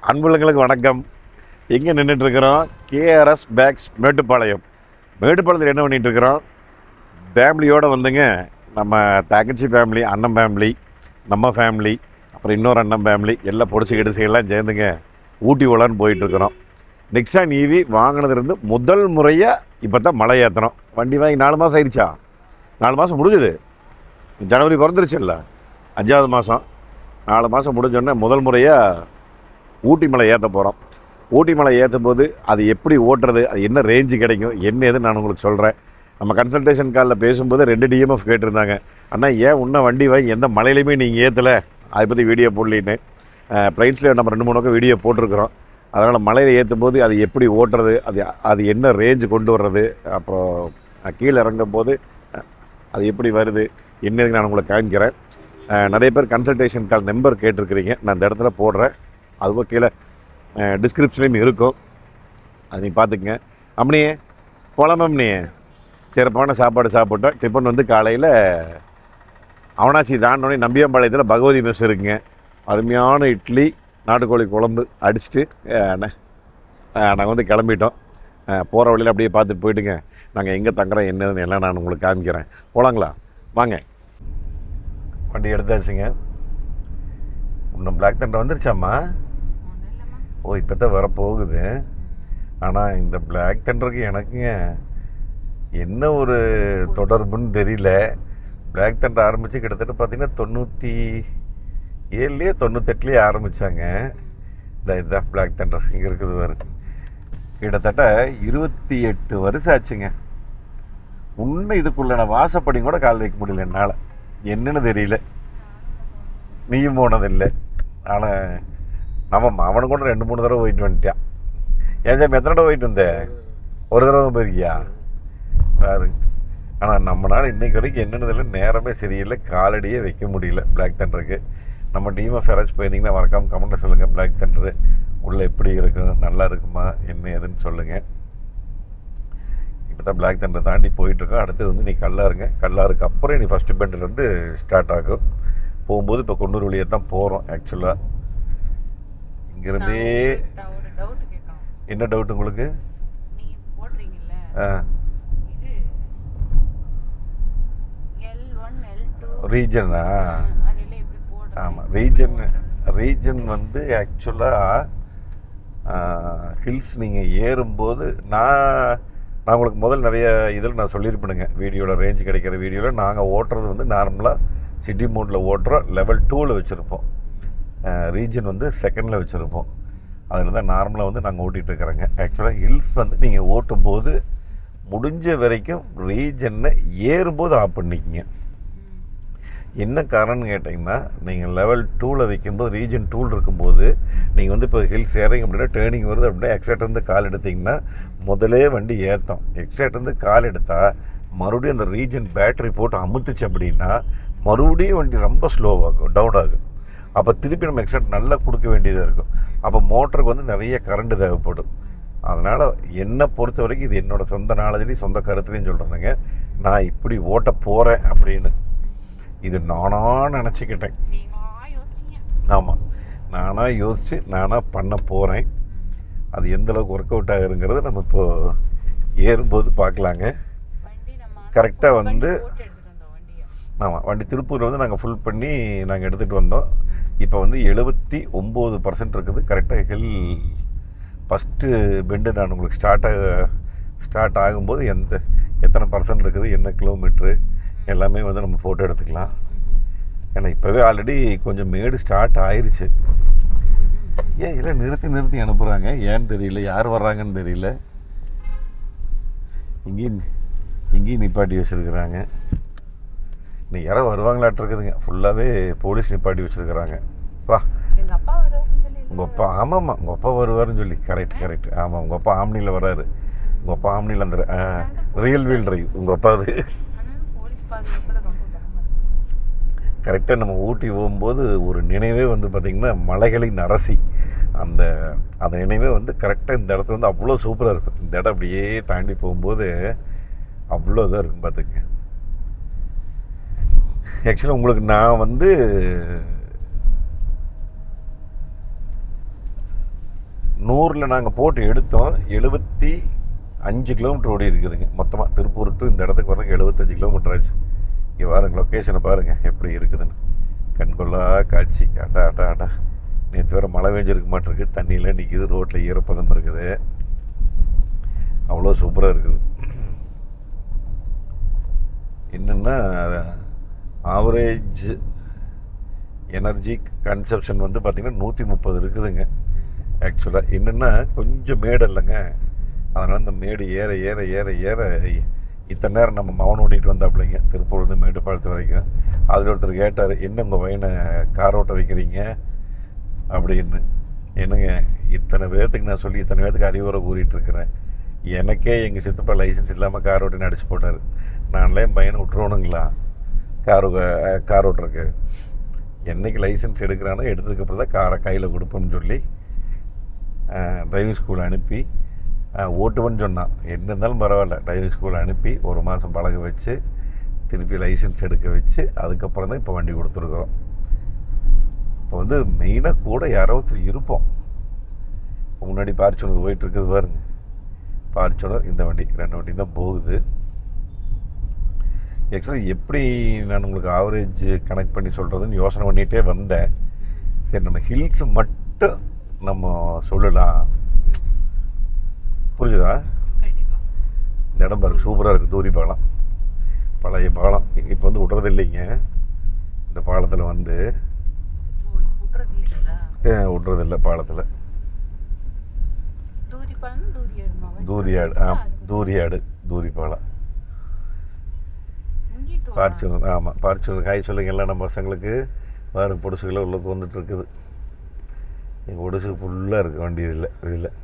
அன்புள்ளங்களுக்கு வணக்கம். எங்கே நின்றுட்டுருக்குறோம்? KRS packs மேட்டுப்பாளையத்தில் என்ன பண்ணிகிட்ருக்குறோம்? ஃபேமிலியோடு வந்துங்க. நம்ம தங்கச்சி ஃபேமிலி, அண்ணன் ஃபேமிலி, நம்ம ஃபேமிலி, அப்புறம் இன்னொரு அண்ணன் ஃபேமிலி எல்லாம் பொடிச்சு கிடிச்சிகள்லாம் சேர்ந்துங்க ஊட்டி ஓலான்னு போயிட்டுருக்குறோம். நெக்ஸான் ஈவி வாங்கினதுலேருந்து முதல் முறையாக இப்போ தான் மலை ஏற்றுறோம். வண்டி வாங்கி 4 மாதம் ஆயிடுச்சா? 4 மாதம் முடிஞ்சுது. ஜனவரி பிறந்துருச்சு இல்லை, 5வது மாதம். 4 மாதம் முடிஞ்சோடனே முதல் முறையாக ஊட்டி மலை ஏற்ற போகிறோம். ஊட்டி மலை ஏற்றும் போது அது எப்படி ஓட்டுறது, அது என்ன ரேஞ்சு கிடைக்கும், என்ன ஏதுன்னு நான் உங்களுக்கு சொல்கிறேன். நம்ம கன்சல்டேஷன் காலில் பேசும்போது 2 டிஎம்எஃப் கேட்டிருந்தாங்க. அண்ணா ஏன் இன்னும் வண்டி வாங்கி எந்த மலையிலையுமே நீங்கள் ஏற்றலை, அதை பற்றி வீடியோ போடலின்னு. ப்ரைஸில் நம்ம 2-3 பக்கம் வீடியோ போட்டிருக்கிறோம். அதனால் மலையில் ஏற்றும் போது அது எப்படி ஓட்டுறது, அது என்ன ரேஞ்சு கொண்டு வர்றது, அப்புறம் கீழே இறங்கும் போது அது எப்படி வருது, என்னதுக்கு நான் உங்களுக்கு காமிக்கிறேன். நிறைய பேர் கன்சல்டேஷன் கால் நம்பர் கேட்டிருக்கிறீங்க, நான் இந்த இடத்துல போடுறேன். அதுவும் கீழே டிஸ்கிரிப்ஷன்லேயும் இருக்கும், அது நீ பார்த்துக்குங்க. அம்னியே போகலாமா? அம்னியே சிறப்பான சாப்பாடு சாப்பிட்டோம். டிஃபன் வந்து காலையில் அவனாச்சி தாண்டோடனே நம்பியாம்பாளையத்தில் பகவதி மெஸ் இருக்குங்க. அருமையான இட்லி, நாட்டுக்கோழி குழம்பு அடிச்சுட்டு நாங்கள் வந்து கிளம்பிட்டோம். போகிற வழியில் அப்படியே பார்த்துட்டு போயிட்டுங்க. நாங்கள் எங்கே தங்குறோம் என்னதுன்னு எல்லாம் நான் உங்களுக்கு காமிக்கிறேன். போகலாங்களா? வாங்க. வண்டி எடுத்தாச்சுங்க. இன்னும் பிளாக் தண்டர் வந்துருச்சாம்மா? ஓ, இப்போ தான் வரப்போகுது. ஆனால் இந்த பிளாக் தண்டருக்கு எனக்குங்க என்ன ஒரு தொடர்புன்னு தெரியல. பிளாக் தண்டர் ஆரம்பித்து கிட்டத்தட்ட பார்த்திங்கன்னா 97 98 ஆரம்பித்தாங்க. இதுதான் பிளாக் தண்டர் இங்கே இருக்குது பாரு. கிட்டத்தட்ட 28 வருஷம் ஆச்சுங்க. இன்னும் இதுக்குள்ள நான் வாசப்படி கூட கால் வைக்க முடியல என்னால். என்னன்னு தெரியல. நீயும் போனதில்லை. ஆனால் நம்ம அவனு கூட 2-3 தடவை போயிட்டு வந்துட்டான். ஏன் சாமி எத்தனை தடவை போயிட்டு வந்தேன்? ஒரு தடவை போயிருக்கியா பாரு. ஆனால் நம்மளால் இன்றைக்கு வரைக்கும் என்னென்னு தெரியல, நேரமே சரியில்லை, காலடியே வைக்க முடியல பிளாக் தண்டருக்கு. நம்ம டீம் ஆஃப் யாராச்சும் போயிருந்தீங்கன்னா மறக்காமல் கமெண்ட்டில் சொல்லுங்கள். பிளாக் தண்டரு உள்ளே எப்படி இருக்கும், நல்லா இருக்குமா, என்ன ஏதுன்னு சொல்லுங்கள். இப்போ தான் பிளாக் தண்டரை தாண்டி போயிட்டுருக்கோம். அடுத்தது வந்து நீ கல்லாருக்கு அப்புறம் நீ ஃபஸ்ட்டு பெண்டிலேருந்து ஸ்டார்ட் ஆகும். போகும்போது இப்போ கொன்னூர் வழியை தான் போகிறோம். ஆக்சுவலாக இங்கேருந்தே என்ன டவுட் உங்களுக்கு? ரீஜனா? ஆமாம், ரீஜன் வந்து ஆக்சுவலாக ஹில்ஸ் நீங்கள் ஏறும்போது நான் உங்களுக்கு முதல் நிறைய இதில் நான் சொல்லியிருப்பேனுங்க. வீடியோவில் ரேஞ்சு கிடைக்கிற வீடியோவில் நாங்கள் ஓட்டுறது வந்து நார்மலாக சிட்டி மோடில் ஓட்டுறோம். லெவல் 2ல் வச்சுருப்போம். ரீஜன் வந்து 2ண்டில் வச்சுருப்போம். அதில் தான் நார்மலாக வந்து நாங்கள் ஓட்டிகிட்ருக்குறோங்க. ஆக்சுவலாக ஹில்ஸ் வந்து நீங்கள் ஓட்டும்போது முடிஞ்ச வரைக்கும் ரீஜனை ஏறும்போது ஆஃப் பண்ணிக்கிங்க. என்ன காரணம்னு கேட்டிங்கன்னா, நீங்கள் லெவல் 2ல் வைக்கும்போது ரீஜன் 2ல் இருக்கும்போது நீங்கள் வந்து இப்போ ஹில்ஸ் ஏறிங்க அப்படின்னா டேர்னிங் வருது அப்படின்னா எக்ஸ்ட்ராட்டேருந்து கால் எடுத்திங்கன்னா முதலே வண்டி ஏற்றும். எக்ஸ்ட்ராட்டேருந்து கால் எடுத்தால் மறுபடியும் அந்த ரீஜன் பேட்டரி போட்டு அமுத்துச்சு அப்படின்னா மறுபடியும் வண்டி ரொம்ப ஸ்லோவாகும், டவுன் ஆகும். அப்போ திருப்பி நம்ம எக்ஸ்ட்ரா நல்லா கொடுக்க வேண்டியதாக இருக்கும். அப்போ மோட்டருக்கு வந்து நிறைய கரண்ட்டு தேவைப்படும். அதனால் என்னை பொறுத்த வரைக்கும் இது என்னோடய சொந்த நாலேஜ்லேயும் சொந்த கருத்துலையும் சொல்கிறேனுங்க. நான் இப்படி ஓட்ட போகிறேன் அப்படின்னு இது நானாக நினச்சிக்கிட்டேன். ஆமாம், நானாக யோசித்து நானாக பண்ண போகிறேன். அது எந்தளவுக்கு ஒர்க் அவுட் ஆகுங்கிறத நம்ம இப்போது ஏறும்போது பார்க்கலாங்க. கரெக்டாக வந்து ஆமாம், வண்டி திருப்பூரில் வந்து நாங்கள் ஃபுல் பண்ணி நாங்கள் எடுத்துகிட்டு வந்தோம். இப்போ வந்து 79% இருக்குது. கரெக்டாக ஹில் ஃபஸ்ட்டு பெண்டு நான் உங்களுக்கு ஸ்டார்ட் ஆகும்போது எத்தனை பர்சன்ட் இருக்குது, என்ன கிலோமீட்ரு எல்லாமே வந்து நம்ம ஃபோட்டோ எடுத்துக்கலாம். ஏன்னா இப்போவே ஆல்ரெடி கொஞ்சம் மேடு ஸ்டார்ட் ஆயிடுச்சு. ஏன் இல்லை நிறுத்தி அனுப்புகிறாங்க, ஏன்னு தெரியல, யார் வர்றாங்கன்னு தெரியல. இங்கேயும் நிப்பாட்டி வச்சுருக்குறாங்க. இன்னைக்கு யாரோ வருவாங்களாட்டு இருக்குதுங்க. ஃபுல்லாகவே போலீஸ் நிப்பாட்டி வச்சுருக்குறாங்க. வா உங்கள் அப்பா, ஆமாம்மா உங்கள் அப்பா வருவாருன்னு சொல்லி. கரெக்ட். ஆமாம், உங்கள் அப்பா ஆம்னியில் வராரு. உங்கள் அப்பா ஆம்னியில் அந்த ரியல் வீல் டிரைவ் உங்கள் அப்பா. அது கரெக்டாக நம்ம ஊட்டி போகும்போது ஒரு நினைவே வந்து பார்த்திங்கன்னா மலைகளின் அரசி. அந்த நினைவே வந்து கரெக்டாக இந்த இடத்துல வந்து அவ்வளோ சூப்பராக இருக்கும். இந்த இடம் அப்படியே தாண்டி போகும்போது அவ்வளோ இதாக இருக்கும் பார்த்துங்க. ஆக்சுவலாக உங்களுக்கு நான் வந்து 100ல் நாங்கள் போட்டு எடுத்தோம். 75 கிலோமீட்டர் ஓடி இருக்குதுங்க மொத்தமாக. திருப்பூர் டு இந்த இடத்துக்கு வர்றதுக்கு 75 கிலோமீட்டர் ஆச்சு. இங்கே பாருங்க, லொக்கேஷனை பாருங்கள் எப்படி இருக்குதுன்னு. கண்கொள்ளா காட்சி. அட்டா அட்டா அட்டா. நேற்று வேறு மழை பெஞ்சிருக்க மாட்டிருக்கு, தண்ணியில் நிற்கிது, ரோட்டில் ஈரப்பதம் இருக்குது. அவ்வளோ சூப்பராக இருக்குது. என்னென்னா ஆவரேஜ் எனர்ஜி கன்சப்ஷன் வந்து பார்த்திங்கன்னா 130 இருக்குதுங்க. ஆக்சுவலாக என்னென்னா கொஞ்சம் மேடு இல்லைங்க, அதனால் இந்த மேடு ஏற ஏற ஏற ஏற இத்தனை நேரம் நம்ம மௌனம் ஓட்டிகிட்டு வந்தாப்பிள்ளைங்க திருப்பூர்லேருந்து மேட்டுப்பாளையத்து வரைக்கும். அதில் ஒருத்தர் கேட்டார், என்ன உங்கள் பையனை கார் ஓட்ட வைக்கிறீங்க அப்படின்னு. என்னங்க, இத்தனை பேர்த்துக்கு நான் சொல்லி இத்தனை பேர்த்துக்கு அறிவுரை கூறிகிட்ருக்கிறேன். எனக்கே எங்கள் சித்தப்பா லைசன்ஸ் இல்லாமல் கார் ஓட்டின்னு அடிச்சு போட்டார். நான்லாம் என் பையனை விட்டுருவணுங்களா கார் ஓட்டுறக்கு? என்றைக்கு லைசன்ஸ் எடுக்கிறானோ எடுத்ததுக்கப்புறம் தான் காரை கையில் கொடுப்போம்னு சொல்லி டிரைவிங் ஸ்கூல் அனுப்பி ஓட்டுவன்னு சொன்னான். என்ன இருந்தாலும் பரவாயில்ல, டிரைவிங் ஸ்கூல் அனுப்பி 1 மாதம் பழக வச்சு திருப்பி லைசன்ஸ் எடுக்க வச்சு அதுக்கப்புறம் தான் இப்போ வண்டி கொடுத்துருக்குறோம். இப்போ வந்து மெயினாக கூட யாரோ ஒருத்தர் இருப்போம். இப்போ முன்னாடி பார்ச்சுனர் போயிட்டுருக்குது பாருங்க, பார்ச்சுனர் இந்த வண்டி 2 வண்டி தான் போகுது. ஆக்சுவலாக எப்படி நான் உங்களுக்கு ஆவரேஜ் கனெக்ட் பண்ணி சொல்கிறதுன்னு யோசனை பண்ணிகிட்டே வந்தேன். சரி, நம்ம ஹில்ஸ் மட்டும் நம்ம சொல்லலாம். புரிஞ்சுதா? இந்த இடம் பாருங்க, சூப்பராக இருக்குது. தூரி பாலம், பழைய பாலம். இப்போ வந்து விட்றது இல்லைங்க இந்த பாலத்தில் வந்து. விட்றது இல்லை பாலத்தில். தூரியாடு, தூரியாடு, தூரி பாலம், பார்ச்சுனர். ஆமாம், பார்ச்சுனர். காய் சொல்லுங்கள்லாம் நம்ம பசங்களுக்கு வேறு பொடுசுகளை உள்ளுக்கு வந்துட்டு இருக்குது. எங்கள் பொடுசு ஃபுல்லாக இருக்குது வண்டி. இதில்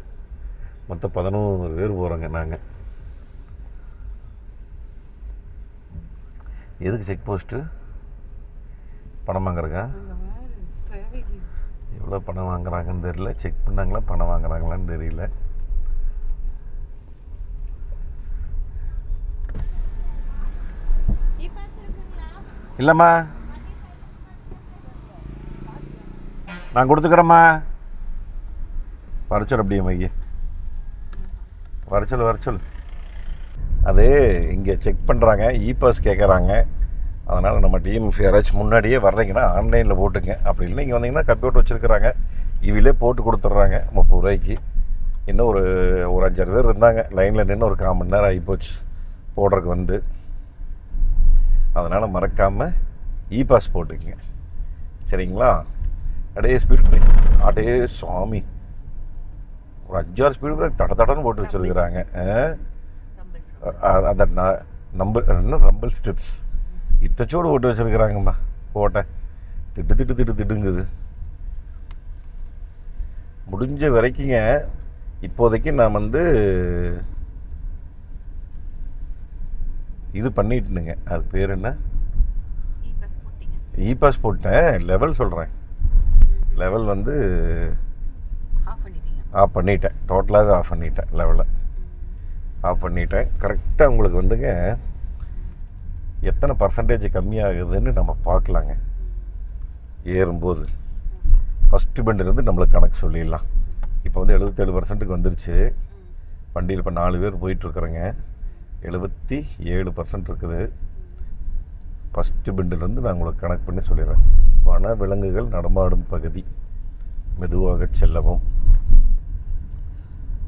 மொத்தம் 11 பேர் போகிறோங்க நாங்கள். எதுக்கு செக் போஸ்ட்டு? பணம் வாங்குறங்க. எவ்வளோ பணம் வாங்குறாங்கன்னு தெரியல. செக் பண்ணாங்களா, பணம் வாங்குறாங்களான்னு தெரியல. இல்லைம்மா, நான் கொடுத்துக்கிறேம்மா. வரச்சொல் அப்படியே மைய வரச்சொல். அது இங்கே செக் பண்ணுறாங்க, இ-பாஸ் கேட்குறாங்க. அதனால் நம்ம டிஎம்எஃப் யாராச்சும் முன்னாடியே வர்றீங்கன்னா ஆன்லைனில் போட்டுங்க. அப்படி இல்லை இங்கே வந்தீங்கன்னா கம்ப்யூட்டர் வச்சுருக்குறாங்க, இவிலே போட்டு கொடுத்துட்றாங்க 30 ரூபாய்க்கு. இன்னும் ஒரு 5-6 பேர் இருந்தாங்க லைனில் நின்று. ஒரு 1/4 மணி நேரம் ஆகிப்போச்சு போடுறதுக்கு வந்து. அதனால் மறக்காமல் இ-பாஸ் போட்டுக்குங்க, சரிங்களா? அடே ஸ்பீட் பிரேக், அடே சாமி, ஒரு 5-6 ஸ்பீடு பிரேக் தடன்னு போட்டு வச்சுருக்குறாங்க. அந்த ரம்பிள் ஸ்ட்ரிப்ஸ் இத்தச்சோடு போட்டு வச்சுருக்குறாங்கம்மா. கோட்டை திட்டுங்குது. முடிஞ்ச வரைக்குங்க இப்போதைக்கு நான் வந்து இது பண்ணிட்டுனுங்க. அது பேர் என்ன? இ-பாஸ் போட்டேன். லெவல் சொல்கிறேன். லெவல் வந்து ஆஃப் பண்ணிட்டேன். டோட்டலாகவே ஆஃப் பண்ணிட்டேன். லெவலை ஆஃப் பண்ணிட்டேன். கரெக்டாக உங்களுக்கு வந்துங்க எத்தனை பர்சன்டேஜ் கம்மியாகுதுன்னு நம்ம பார்க்கலாங்க. ஏறும்போது ஃபஸ்ட்டு பெண்டுலேருந்து நம்மளுக்கு கணக்கு சொல்லிடலாம். இப்போ வந்து 77% வந்துருச்சு வண்டியில். இப்போ 4 பேர் போயிட்டுருக்குறேங்க. 77% இருக்குது. ஃபஸ்ட்டு பெண்டுலேருந்து நான் உங்களுக்கு கணக்கு பண்ணி சொல்லிடுறேன். வன விலங்குகள் நடமாடும் பகுதி, மெதுவாக செல்லவும்.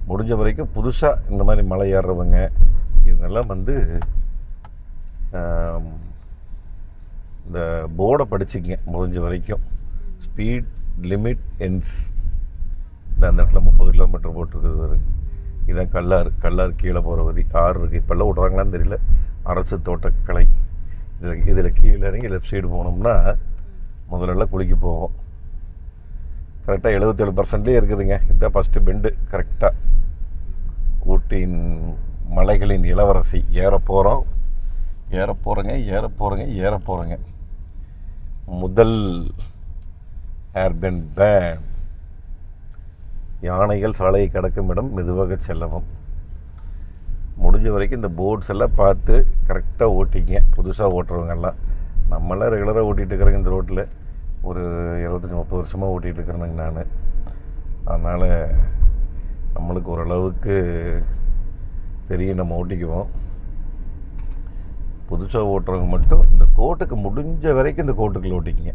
முடிஞ்ச வரைக்கும் புதுசாக இந்த மாதிரி மலை ஏறுறவங்க இதெல்லாம் வந்து இந்த போர்டை படிச்சுக்கங்க முடிஞ்ச வரைக்கும். ஸ்பீட் லிமிட் எண்ட்ஸ் இந்த அந்த இடத்துல 30 கிலோமீட்டர் போட்டிருக்குது வருங்க. இதான் கல்லாறு கீழே போகிற வரி. 6 இருக்குது. இப்போல்லாம் விட்றாங்களான்னு தெரியல. அரசு தோட்டக்கலை. இதில் கீழே இறங்கி லெஃப்ட் சைடு போனோம்னா முதல்ல குளிக்க போவோம். கரெக்டாக 77% இருக்குதுங்க. இதுதான் ஃபஸ்ட்டு பெண்டு. கரெக்டாக ஊட்டியின் மலைகளின் இளவரசி ஏற போகிறோங்க. முதல் ஏர்பென் பேன். யானைகள் சாலையை கடக்கும் இடம், மெதுவாக செல்லவும். முடிஞ்ச வரைக்கும் இந்த போர்ட்ஸ் எல்லாம் பார்த்து கரெக்டாக ஓட்டிங்க. புதுசாக ஓட்டுறவங்கெல்லாம். நம்மளாம் ரெகுலராக ஓட்டிகிட்டு இருக்கிறேங்க இந்த ரோட்டில். ஒரு 25-30 வருஷமாக ஓட்டிகிட்டு இருக்கிறேனுங்க நான். அதனால் நம்மளுக்கு ஓரளவுக்கு தெரியும், நம்ம ஓட்டிக்குவோம். புதுசாக ஓட்டுறவங்க மட்டும் இந்த கோட்டுக்கு முடிஞ்ச வரைக்கும் இந்த கோட்டுக்குள்ளே ஓட்டிக்கிங்க.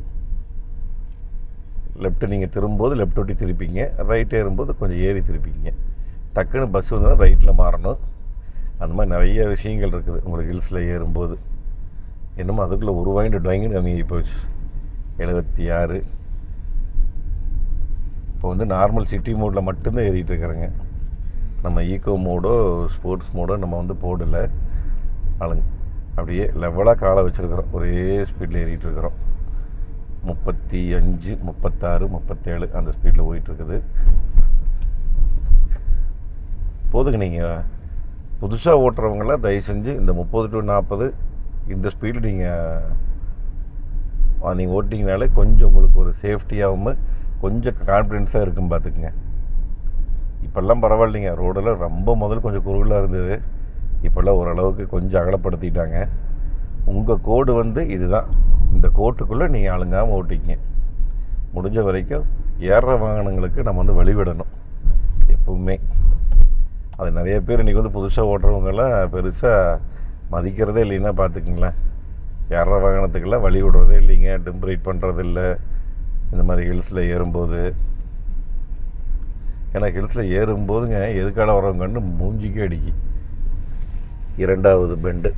லெஃப்ட்டு நீங்கள் திரும்பும்போது லெஃப்ட் ஓட்டி திருப்பிங்க, ரைட்டு ஏறும்போது கொஞ்சம் ஏறி திருப்பிங்க. டக்குன்னு பஸ் வந்தால் ரைட்டில் மாறணும். அந்த மாதிரி நிறைய விஷயங்கள் இருக்குது உங்களுக்கு ஹில்ஸில் ஏறும்போது. என்னமோ அதுக்குள்ளே ஒரு வாங்கிட்டு கம்மியாகி போச்சு. 76. இப்போ வந்து நார்மல் சிட்டி மோடில் மட்டும்தான் ஏறிட்டு இருக்கிறேங்க. நம்ம ஈக்கோ மோடோ ஸ்போர்ட்ஸ் மோடோ நம்ம வந்து போடலை. ஆளுங்க அப்படியே லெவலாக காலை வச்சுருக்குறோம், ஒரே ஸ்பீடில் ஏறிட்டு இருக்கிறோம். 35, 36, 37 அந்த ஸ்பீடில் போயிட்டுருக்குது. போதுங்க. நீங்கள் புதுசாக ஓட்டுறவங்களாம் தயவு செஞ்சு இந்த 30 to 40 இந்த ஸ்பீடு நீங்கள் ஓட்டிங்கனாலே கொஞ்சம் உங்களுக்கு ஒரு சேஃப்டியாகவும் கொஞ்சம் கான்ஃபிடென்ஸாக இருக்கும் பார்த்துக்குங்க. இப்போல்லாம் பரவாயில்லைங்க, ரோடெல்லாம் ரொம்ப முதல் கொஞ்சம் குறுகலாக இருந்தது, இப்போல்லாம் ஓரளவுக்கு கொஞ்சம் அகலப்படுத்திட்டாங்க. உங்கள் கோடு வந்து இதுதான், இந்த கோட்டுக்குள்ளே நீங்கள் அழுங்காமல் ஓட்டிங்க. முடிஞ்ச வரைக்கும் ஏறுற வாகனங்களுக்கு நம்ம வந்து வழிவிடணும் எப்பவுமே. அது நிறைய பேர் இன்றைக்கி வந்து புதுசாக ஓட்டுறவங்கெல்லாம் பெருசாக மதிக்கிறதே இல்லைன்னா பார்த்துக்குங்களேன். ஏறுற வாகனத்துக்கெல்லாம் வழி விடுறதே இல்லைங்க, டெம்பரேட் பண்ணுறதில்ல இந்த மாதிரி ஹில்ஸில் ஏறும்போது. ஏன்னா ஹில்ஸில் ஏறும்போதுங்க எதுக்கால வரவங்கன்னு மூஞ்சிக்கே அடிக்கி. 2வது பெண்டு.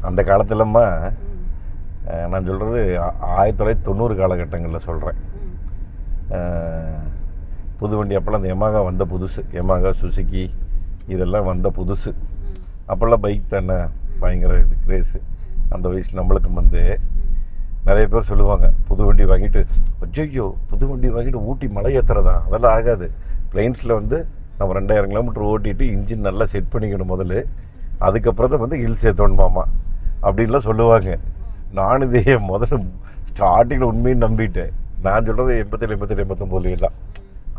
அந்த காலத்துலம்மா நான் சொல்கிறது 1990 காலகட்டங்களில் சொல்கிறேன். புது வண்டி அப்போல்லாம் அந்த யமாகா வந்த புதுசு, யமாகா சுசுக்கி இதெல்லாம் வந்த புதுசு. அப்போல்லாம் பைக் தானே பயங்கர இது கிரேஸு. அந்த வயசு நம்மளுக்கு வந்து நிறைய பேர் சொல்லுவாங்க, புது வண்டி வாங்கிட்டு ஐயோ புது வண்டி வாங்கிட்டு ஊட்டி மலை ஏற்றுறதா, அதெல்லாம் ஆகாது. பிளைன்ஸில் வந்து நம்ம 2000 கிலோமீட்டர் ஓட்டிட்டு இன்ஜின் நல்லா செட் பண்ணிக்கணும் முதல்ல, அதுக்கப்புறம் தான் வந்து ஹில்ஸ் ஏற்றணுமாமா அப்படின்லாம் சொல்லுவாங்க. நான் இதே முதல்ல ஸ்டார்டிங்கில் உண்மையும் நம்பிட்டேன். நான் சொல்கிறது 87, 88, 89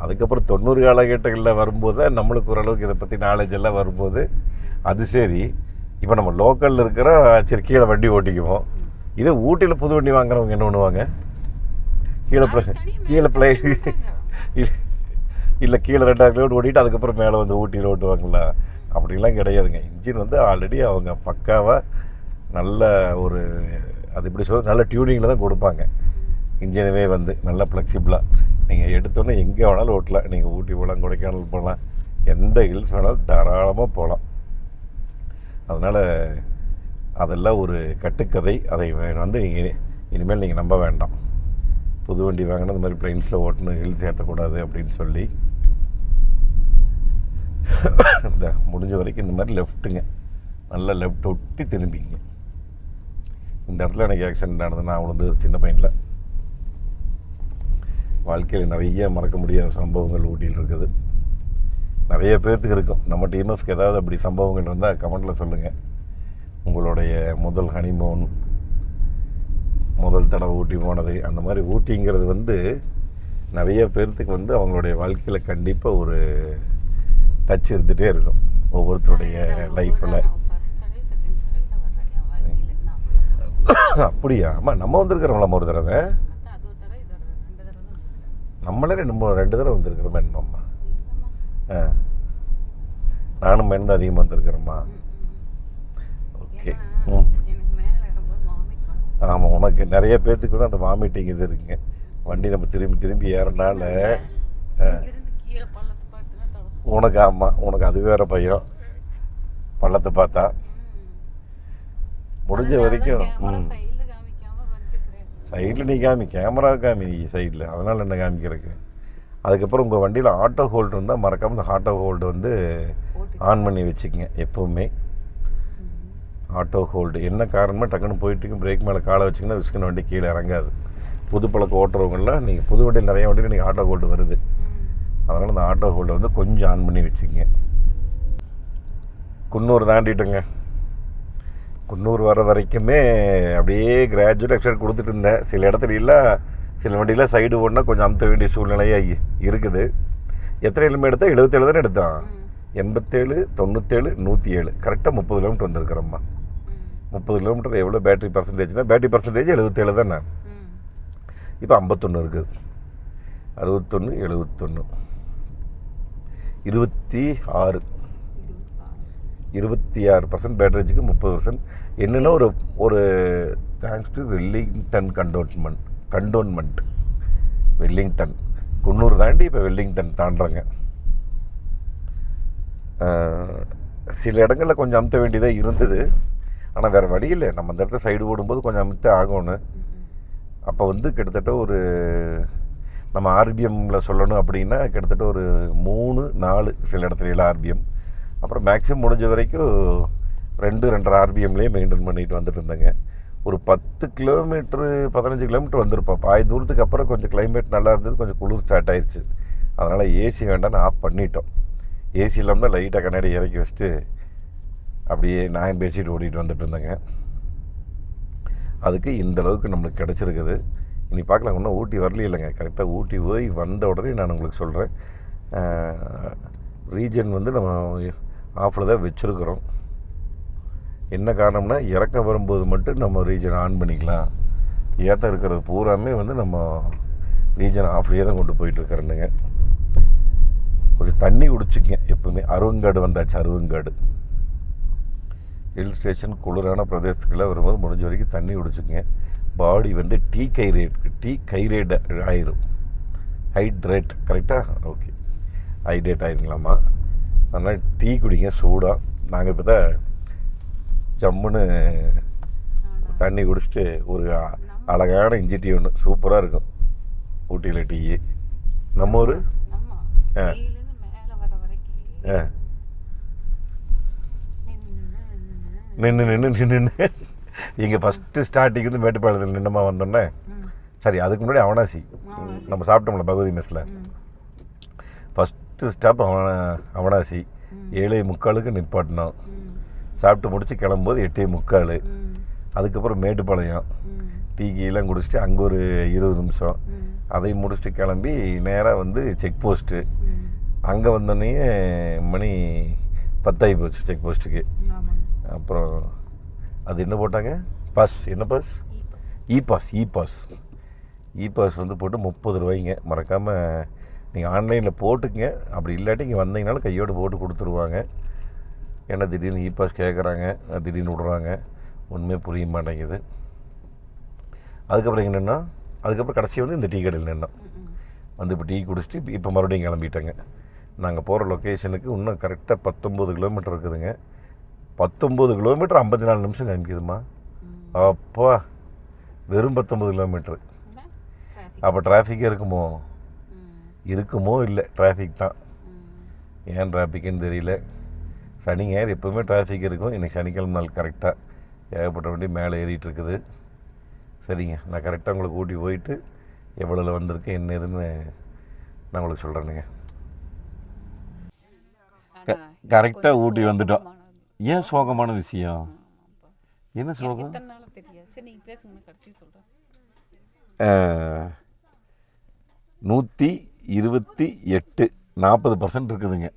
அதுக்கப்புறம் 90 காலகட்டங்களில் வரும்போது தான் நம்மளுக்கு ஓரளவுக்கு இதை பற்றி நாலேஜ் எல்லாம் வரும்போது அது சரி. இப்போ நம்ம லோக்கலில் இருக்கிற சரி கீழே வண்டி ஓட்டிக்குவோம். இதே ஊட்டியில் புது வண்டி வாங்குறவங்க என்ன பண்ணுவாங்க, கீழே பிளை இல்லை கீழே 2000 கிலோமீட்டர் ஓட்டிட்டு அதுக்கப்புறம் மேலே வந்து ஊட்டியில் ஓட்டுவாங்களா? அப்படிலாம் கிடையாதுங்க. இன்ஜின் வந்து ஆல்ரெடி அவங்க பக்காவாக நல்ல ஒரு அது இப்படி சொல்ல நல்ல டியூனிங்கில் தான் கொடுப்பாங்க. இன்ஜினவே வந்து நல்லா ஃப்ளெக்சிபிளாக நீங்கள் எடுத்தோன்னே எங்கே வேணாலும் ஓட்டலாம். நீங்கள் ஊட்டி போகலாம், கொடைக்கானல் போகலாம், எந்த ஹில்ஸ் வேணாலும் தாராளமாக போகலாம். அதனால் அதெல்லாம் ஒரு கட்டுக்கதை. அதை வந்து நீங்கள் இனிமேல் நீங்கள் நம்ப வேண்டாம். புது வண்டி வாங்கினா இந்த மாதிரி பிளைன்ஸில் ஓட்டணும், ஹில்ஸ் ஏற்றக்கூடாது அப்படின்னு சொல்லி இந்த முடிஞ்ச வரைக்கும் இந்த மாதிரி லெஃப்ட்டுங்க, நல்லா லெஃப்ட் ஒட்டி திரும்பிங்க. இந்த இடத்துல எனக்கு ஆக்சிடென்ட் நடந்தது. நான் விழுந்து சின்ன பையனில். வாழ்க்கையில் நிறைய மறக்க முடியாத சம்பவங்கள் ஊட்டியில் இருக்குது. நிறைய பேர்த்துக்கு இருக்கும். நம்ம டிஎம்எஃப்க்கு ஏதாவது அப்படி சம்பவங்கள் இருந்தால் கமெண்டில் சொல்லுங்கள். உங்களுடைய முதல் ஹனிமூன், முதல் தடவை ஊட்டி போனது, அந்த மாதிரி ஊட்டிங்கிறது வந்து நிறைய பேர்த்துக்கு வந்து அவங்களுடைய வாழ்க்கையில் கண்டிப்பாக ஒரு டச் இருந்துகிட்டே இருக்கும் ஒவ்வொருத்தருடைய லைஃப்பில். அப்படியா? ஆமாம், நம்ம வந்திருக்கிறோம்ல ஒரு தடவை, நம்மளே 2 தடவை வந்திருக்கிறோமா என்னம்மா? நானும் மென் அதிகமாக வந்திருக்கிறேம்மா. ஓகே. ஆமாம், உனக்கு நிறைய பேர்த்துக்கு வந்து அந்த வாமிட்டிங் இது இருக்குங்க. வண்டி நம்ம திரும்பி திரும்பி ஏறனால உனக்கு, ஆமாம் உனக்கு அது வேறு பையன் பள்ளத்தை பார்த்தா. முடிஞ்ச வரைக்கும் சைடில் நீ கேமரா காமி சைடில், அதனால் என்ன காமிக்கிறதுக்கு. அதுக்கப்புறம் உங்கள் வண்டியில் ஆட்டோ ஹோல்டு இருந்தால் மறக்காமல் இந்த ஆட்டோ ஹோல்டு வந்து ஆன் பண்ணி வச்சுக்கோங்க எப்போவுமே. ஆட்டோ ஹோல்டு என்ன காரணமாக டக்குன்னு போயிட்டு பிரேக் மேலே காலை வச்சிங்கன்னா விஸ்கின வண்டி கீழே இறங்காது. புது பழக்கம் ஓட்டுறவங்களாம் நீங்கள் புது வண்டியில் நிறைய வண்டியில் நீங்கள் ஆட்டோ ஹோல்டு வருது, அதனால் அந்த ஆட்டோ ஹோல்டை வந்து கொஞ்சம் ஆன் பண்ணி வச்சுக்கோங்க. குன்னூர் தாண்டிட்டுங்க. குன்னூர் வர வரைக்குமே அப்படியே கிராஜுவல் எக்ஸ்டெண்ட் கொடுத்துட்டு இருந்தேன். சில இடத்துல சில வண்டியில் சைடு ஓடினா கொஞ்சம் அமுத்த வேண்டிய சூழ்நிலையாக இருக்குது. எத்தனை கிலோமீட்டர் எடுத்தால் 77 தானே எடுத்தான். 87, 97, 107 கரெக்டாக 30 கிலோமீட்டர் வந்திருக்கிறோம்மா. 30 கிலோமீட்டர் எவ்வளோ பேட்டரி பர்சன்டேஜ்னா, பேட்டரி பர்சன்டேஜ் 77 தானே. இப்போ 51 இருக்குது. 61, 71, 26% பேட்டரேஜுக்கு 30%. என்னென்னா ஒரு thanks to Wellington cantonment Wellington Coonoor தாண்டி இப்போ வெல்லிங்டன் தாண்டுறாங்க. சில இடங்களில் கொஞ்சம் அமுத்த வேண்டியதாக இருந்தது. ஆனால் வேறு வழி இல்லை, நம்ம அந்த இடத்துல சைடு ஓடும்போது கொஞ்சம் அமுத்த ஆகணும். அப்போ வந்து கிட்டத்தட்ட ஒரு நம்ம ஆர்பிஎம்மில் சொல்லணும் அப்படின்னா கிட்டத்தட்ட ஒரு 3-4 சில இடத்துல ஆர்பிஎம். அப்புறம் மேக்ஸிமம் முடிஞ்ச வரைக்கும் 2-2.5 ஆர்பிஎம்லேயே மெயின்டைன் பண்ணிட்டு வந்துட்டு இருந்தேங்க. ஒரு 10 கிலோமீட்ரு 15 கிலோமீட்டர் வந்திருப்போம். பாதி தூரத்துக்கு அப்புறம் கொஞ்சம் கிளைமேட் நல்லா இருந்தது, கொஞ்சம் குளிர் ஸ்டார்ட் ஆயிடுச்சு. அதனால் ஏசி வேண்டாம்னு ஆஃப் பண்ணிட்டோம். ஏசி இல்லாமல் தான் லைட்டாக கண்ணாடி இறக்கி வச்சுட்டு அப்படியே நான் பேசிட்டு ஓடிட்டு வந்துட்டு இருந்தேங்க. அதுக்கு இந்த அளவுக்கு நம்மளுக்கு கிடச்சிருக்குது. இனி பார்க்கலாம், இன்னும் ஊட்டி வரல இல்லைங்க. கரெக்டாக ஊட்டி போய் வந்த உடனே நான் உங்களுக்கு சொல்கிறேன். ரீஜன் வந்து நம்ம ஆஃபில் தான் வச்சுருக்குறோம். என்ன காரணம்னா இறக்க வரும்போது மட்டும் நம்ம ரீஜன் ஆன் பண்ணிக்கலாம். ஏற்ற இருக்கிறது பூராமே வந்து நம்ம ரீஜன் ஆஃப்லேயே தான் கொண்டு போயிட்டுருக்கிறேன்னுங்க. கொஞ்சம் தண்ணி குடிச்சிக்கங்க எப்பவுமே. அருவங்காடு வந்தாச்சு. அருவங்காடு ஹில் ஸ்டேஷன், குளிரான பிரதேசத்துக்குள்ளே வரும்போது முடிஞ்ச வரைக்கும் தண்ணி குடிச்சிக்கங்க. பாடி வந்து டீ கைரேட் ஆயிரும். ஹைட்ரேட் கரெக்டாக ஓகே, ஹைட்ரேட் ஆயிருங்களாம்மா. அதனால் டீ குடிங்க சூடாக. நாங்கள் இப்போ தான் ஜம்முன்னு தண்ணி குடிச்சிட்டு ஒரு அழகான இஞ்சி டீ ஒன்று சூப்பராக இருக்கும் ஊட்டியில் டீ. நம்ம ஊர் நின்று இங்கே ஃபஸ்ட்டு ஸ்டார்டிங் வந்து மேட்டுப்பாளையத்தில் நின்னமா வந்தோன்னே. சரி, அதுக்கு முன்னாடி அவனாசி நம்ம சாப்பிட்டோம்ல பகவதி மெஸ்ஸில். First stop Avinashi. 7:45 நிப்பாட்டினோம். சாப்பிட்டு முடிச்சு கிளம்பும்போது 8:45. அதுக்கப்புறம் மேட்டுப்பாளையம் டீ கீலாம் குடிச்சிட்டு அங்கே ஒரு 20 நிமிஷம் அதையும் முடிச்சுட்டு கிளம்பி நேராக வந்து செக் போஸ்ட்டு. அங்கே வந்தோடனே மணி 10 போச்சு செக் போஸ்ட்டுக்கு. அப்புறம் அது என்ன போட்டாங்க, பாஸ், என்ன பாஸ், இ பாஸ் வந்து போட்டு 30 ரூபாய்ங்க. மறக்காமல் நீங்கள் ஆன்லைனில் போட்டுக்குங்க. அப்படி இல்லாட்டி இங்கே வந்தீங்கனாலும் கையோடு போட்டு கொடுத்துருவாங்க. ஏன்னா திடீர்னு இ பாஸ் கேட்குறாங்க, திடீர்னு விடுறாங்க, ஒன்றுமே புரிய மாட்டேங்குது. அதுக்கப்புறம் என்னென்னா அதுக்கப்புறம் கடைசி வந்து இந்த டீ கடையில் நின்னோம். வந்து இப்போ டீ குடிச்சிட்டு இப்போ மறுபடியும் கிளம்பிட்டேங்க. நாங்கள் போகிற லொக்கேஷனுக்கு இன்னும் கரெக்டாக 19 கிலோமீட்டர் இருக்குதுங்க. 19 கிலோமீட்டர் 54 நிமிஷம் காமிக்குதுமா. அப்பா, வெறும் 19 கிலோமீட்ரு. அப்போ டிராஃபிக்கே இருக்குமோ இல்லை, டிராஃபிக் தான். ஏன் டிராஃபிக்குன்னு தெரியல. சனி ஞாயிறு எப்போவுமே டிராஃபிக் இருக்கும். இன்றைக்கி சனிக்கிழமை நாள் கரெக்டாக ஏகப்பட்ட வண்டி மேலே ஏறிட்டு இருக்குது. சரிங்க, நான் கரெக்டாக உங்களுக்கு ஊட்டி போயிட்டு எவ்வளோ வந்திருக்கு என்ன ஏதுன்னு நான் உங்களுக்கு சொல்கிறேனுங்க. கரெக்டாக ஊட்டி வந்துட்டோம். ஏன் சோகமான விஷயம்? என்ன சோகம்? 128 40% இருக்குதுங்க.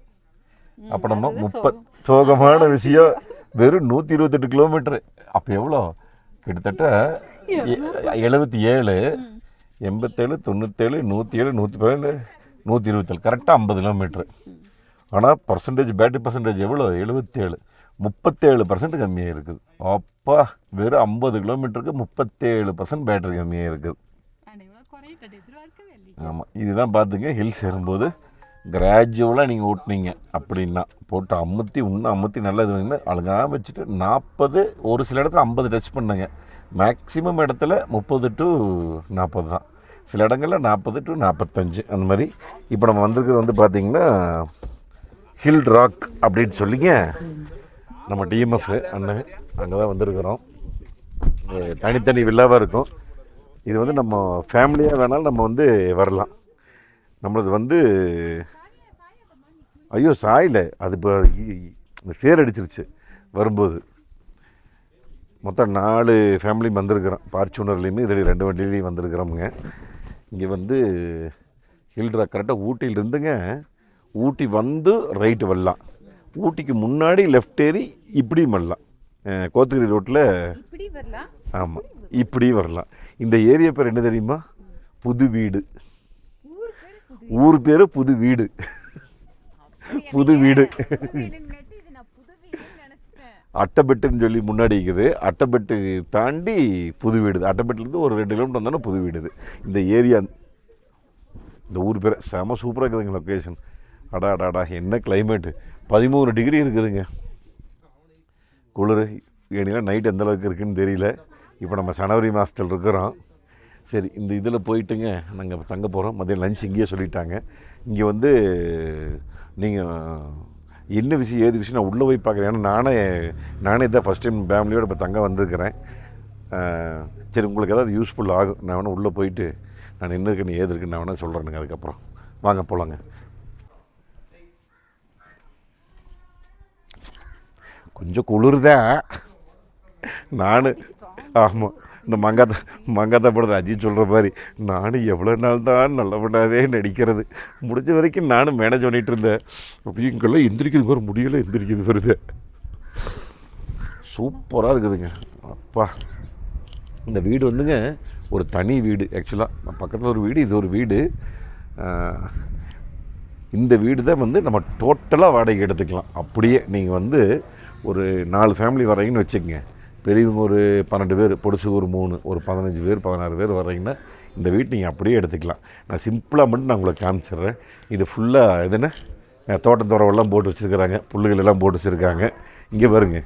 அப்போ நம்ம சோகமான விஷயம் வெறும் 128 கிலோமீட்டரு. அப்போ எவ்வளோ? கிட்டத்தட்ட 77, 87, 97, 107, 117, 127, கரெக்டாக 50 கிலோமீட்ரு. ஆனால் பேட்டரி பர்சன்டேஜ் எவ்வளோ? 77, 37% கம்மியாக இருக்குது. அப்பா, வெறும் 50 கிலோமீட்டருக்கு 37% பேட்டரி கம்மியாக இருக்குது. ஆமாம், இதுதான் பார்த்துங்க. ஹில்ஸ் ஏறும்போது கிராஜுவலாக நீங்கள் ஓட்டினீங்க அப்படின்னா போட்டு அமுத்தி நல்லா இது பண்ணிங்கன்னா அழுகாமல் வச்சுட்டு 40, ஒரு சில இடத்துல 50 டச் பண்ணுங்க. மேக்ஸிமம் இடத்துல 30 to 40 தான். சில இடங்களில் 40 to 45 அந்த மாதிரி. இப்போ நம்ம வந்திருக்கிறது வந்து பார்த்திங்கன்னா ஹில் ராக் அப்படின்னு சொல்லிங்க நம்ம டிஎம்எஃப் அண்ணன் அங்கே தான் வந்திருக்கிறோம். தனித்தனி வில்லாவாக இருக்கும். இது வந்து நம்ம ஃபேமிலியாக வேணாலும் நம்ம வந்து வரலாம். நம்மளது வந்து ஐயோ சாயில் அது இப்போ சேர் அடிச்சிருச்சு வரும்போது. மொத்தம் 4 ஃபேமிலியும் வந்திருக்கிறோம். பார்ச்சுனர்லேயுமே இதில் 2 வண்டியிலையும் வந்திருக்கிறோமுங்க. இங்கே வந்து ஹில்ட்ரா கரெக்டாக ஊட்டியிலிருந்துங்க. ஊட்டி வந்து ரைட்டு வரலாம். ஊட்டிக்கு முன்னாடி லெஃப்ட் ஏறி இப்படியும் வரலாம். கோத்தகிரி ரோட்டில் ஆமாம் இப்படி வரலாம். இந்த ஏரியா பேர் என்ன தெரியுமா? புது வீடு. ஊர் பேர் புது வீடு. புது வீடு. அட்டைப்பெட்டுன்னு சொல்லி முன்னாடி இருக்குது. அட்டைப்பெட்டு தாண்டி புது வீடு. அட்டைப்பெட்டுலேருந்து ஒரு 2 கிலோமீட்டர் வந்தோன்னா புது வீடு. இது இந்த ஏரியா, இந்த ஊர் பேர் செம சூப்பராக இருக்குதுங்க லொக்கேஷன். அடாடாடா என்ன கிளைமேட்டு, 13 டிகிரி இருக்குதுங்க குளிர். ஏன்னா நைட் எந்த அளவுக்கு இருக்குதுன்னு தெரியல. இப்போ நம்ம ஜனவரி மாதத்தில் இருக்கிறோம். சரி, இந்த இதில் போயிட்டுங்க நாங்கள் தங்க போகிறோம். மதியம் லஞ்ச் இங்கேயே சொல்லிட்டாங்க. இங்கே வந்து நீங்கள் என்ன விஷயம் ஏது விஷயம் நான் உள்ளே போய் பார்க்குறேன். ஏன்னா நானே இதான் ஃபஸ்ட் டைம் ஃபேமிலியோடு இப்போ தங்க வந்திருக்கிறேன். சரி, உங்களுக்கு ஏதாவது யூஸ்ஃபுல் ஆகும். நான் வேணால் உள்ளே போயிட்டு நான் என்ன இருக்குன்னு ஏது இருக்குன்னு நான் வேணால் சொல்கிறேனுங்க. அதுக்கப்புறம் வாங்க போகலாங்க. கொஞ்சம் குளிர்தான். நான் ஆமாம், இந்த மங்காத்தா படத்தில் அஜித் சொல்கிற மாதிரி நானும் எவ்வளோ நாள் தான் நல்லபடியாகவே நடிக்கிறது. முடிஞ்ச வரைக்கும் நானும் மேனேஜ் பண்ணிகிட்டு இருந்தேன். அப்படி இங்கெல்லாம் எந்திரிக்கிறது ஒரு முடியலை, எந்திரிக்கிறது வருது. சூப்பராக இருக்குதுங்க. அப்பா, இந்த வீடு வந்துங்க ஒரு தனி வீடு. ஆக்சுவலாக பக்கத்தில் ஒரு வீடு, இது ஒரு வீடு. இந்த வீடு தான் வந்து நம்ம டோட்டலாக வாடகை எடுத்துக்கலாம். அப்படியே நீங்கள் வந்து ஒரு 4 ஃபேமிலி வர்றீங்கன்னு வச்சுக்கோங்க. பெரியவங்க ஒரு 12 பேர், பொடுசு ஒரு 3, ஒரு 15 பேர் 16 பேர் வர்றீங்கன்னா இந்த வீட்டு நீங்கள் அப்படியே எடுத்துக்கலாம். நான் சிம்பிளாக மட்டும் நான் உங்களுக்கு காமிச்சிட்றேன். இது ஃபுல்லாக எதுன்னா தோட்டத்தோரவெல்லாம் போட்டு வச்சுருக்கிறாங்க, புல்லுகள் எல்லாம் போட்டு வச்சுருக்காங்க. இங்கே பாருங்க,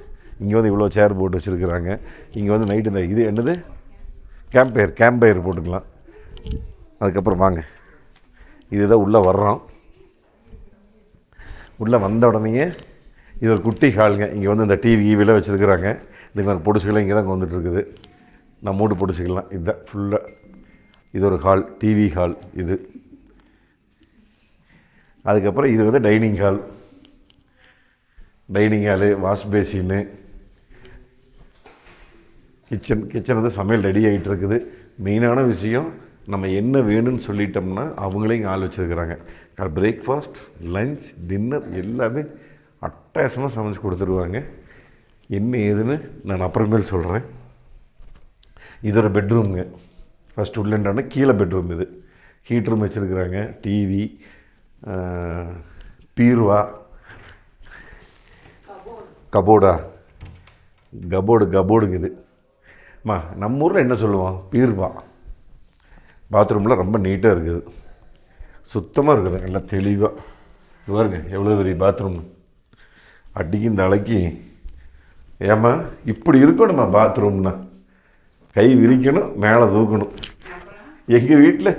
இங்கே வந்து இவ்வளோ சேர் போட்டு வச்சுருக்குறாங்க. இங்கே வந்து நைட்டு இந்த இது என்னது கேம்பயர் போட்டுக்கலாம். அதுக்கப்புறம் வாங்க, இதுதான் உள்ளே வர்றோம். உள்ளே வந்த உடனேயே இது ஒரு குட்டி ஹாலுங்க. இங்கே வந்து இந்த டிவிலாம் வச்சுருக்குறாங்க. இந்த மாதிரி பொடிசுகள்லாம் இங்கே தான் வந்துட்டுருக்குது. நான் மூடு பொடிசுகள்லாம் இதுதான் ஃபுல்லாக. இது ஒரு ஹால், டிவி ஹால் இது. அதுக்கப்புறம் இது வந்து டைனிங் ஹாலு, வாஷ் பேசின்னு, கிச்சன் வந்து சமையல் ரெடி ஆகிட்டு இருக்குது. மெயினான விஷயம், நம்ம என்ன வேணும்னு சொல்லிட்டோம்னா அவங்களே இங்கே ஆள் வச்சுருக்குறாங்க. பிரேக்ஃபாஸ்ட், லஞ்ச், டின்னர் எல்லாமே அட்டகாசமாக சமைச்சு கொடுத்துருவாங்க. என்ன ஏதுன்னு நான் அப்புறமேல் சொல்கிறேன். இது ஒரு பெட்ரூமுங்க. ஃபஸ்ட் உள்ளேண்டான கீழே பெட்ரூம். இது ஹீட் ரூம் வச்சுருக்குறாங்க, டிவி, பீர்வா, கபோர்டுங்க இது. நம்ம ஊரில் என்ன சொல்லுவோம், பீர்வா. பாத்ரூமில் ரொம்ப நீட்டாக இருக்குது, சுத்தமாக இருக்குது, நல்லா தெளிவாக. இது பாருங்க எவ்வளோ பெரிய பாத்ரூம். அடிக்கு இந்த அலைக்கு ஏம்மா இப்படி இருக்கணும்மா பாத்ரூம்னா, கை விரிக்கணும், மேலே தூக்கணும். எங்கள் வீட்டில்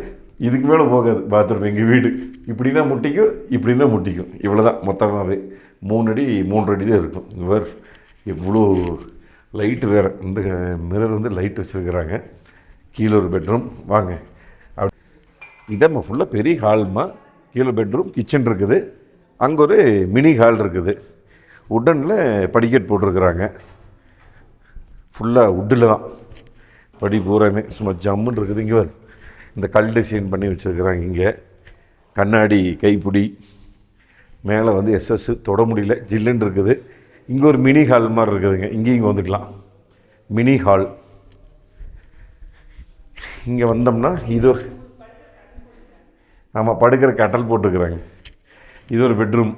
இதுக்கு மேலே போகாது பாத்ரூம். எங்கள் வீடு இப்படின்னா முட்டிக்கும், இப்படின்னா முட்டிக்கும். இவ்வளோ தான் மொத்தமாகவே 3 அடி 3 அடி தான் இருக்கும். வேறு இவ்வளோ லைட்டு வேறு. இந்த மிரர் வந்து லைட் வச்சுருக்குறாங்க. கீழே ஒரு பெட்ரூம். வாங்க, அப்படி இதாம்மா ஃபுல்லாக பெரிய ஹால்மா. கீழே பெட்ரூம், கிச்சன் இருக்குது. அங்கே ஒரு மினி ஹால் இருக்குது. உட்டனில் படிக்கட் போட்டிருக்குறாங்க. ஃபுல்லாக உட்டில் தான் படி பூராமே சும்மா ஜம்முன்னு இருக்குது. இங்கே வரும் இந்த கல் டிசைன் பண்ணி வச்சுருக்குறாங்க. இங்கே கண்ணாடி கைப்பிடி, மேலே வந்து எஸ்எஸ் தொட முடியல, ஜில்லுன்னு இருக்குது. இங்கே ஒரு மினி ஹால் மாதிரி இருக்குதுங்க. இங்கேயும் வந்துக்கலாம், மினி ஹால். இங்கே வந்தோம்னா இது ஒரு ஆமாம் படுக்கிற கட்டல் போட்டுருக்குறாங்க. இது ஒரு பெட்ரூம்.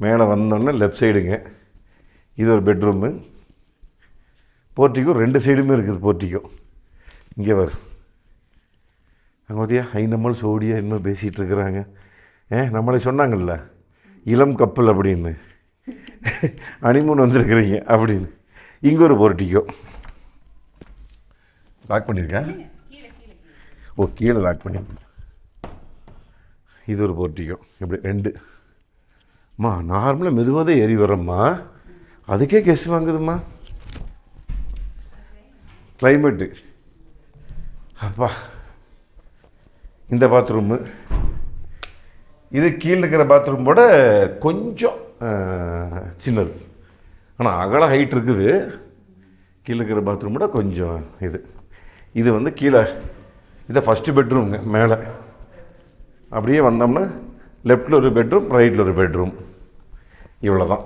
மேலே வந்தோடனே லெஃப்ட் சைடுங்க, இது ஒரு பெட்ரூமு. போர்ட்டிக்கோ 2 சைடுமே இருக்குது. போர்ட்டிக்கோ இங்கே வரும். அங்கே பார்த்தியா ஐநம்மல் சோடியா இன்னும் பேசிகிட்டு இருக்கிறாங்க. நம்மளே சொன்னாங்கல்ல இளம் கப்பல் அப்படின்னு, ஹனிமூன் வந்திருக்கிறீங்க அப்படின்னு. இங்கே ஒரு போர்ட்டிக்கோ லாக் பண்ணியிருக்கேன். ஓ, கீழே லாக் பண்ணி. இது ஒரு போர்ட்டிக்கோ. இப்படி 2. நார்மலாக மெதுவாக தான் ஏறி வரோம்மா, அதுக்கே கெஸ் வாங்குதும்மா கிளைமேட்டு. அப்பா, இந்த பாத்ரூமு இது கீழே இருக்கிற பாத்ரூமோட கொஞ்சம் சின்னது. ஆனால் அகல ஹைட் இருக்குது. கீழே இருக்கிற பாத்ரூமோட கொஞ்சம் இது வந்து கீழே. இதை ஃபஸ்ட்டு பெட்ரூம்ங்க. மேலே அப்படியே வந்தோம்னா லெஃப்டில் ஒரு பெட்ரூம், ரைட்டில் ஒரு பெட்ரூம். இவ்வளோ தான்.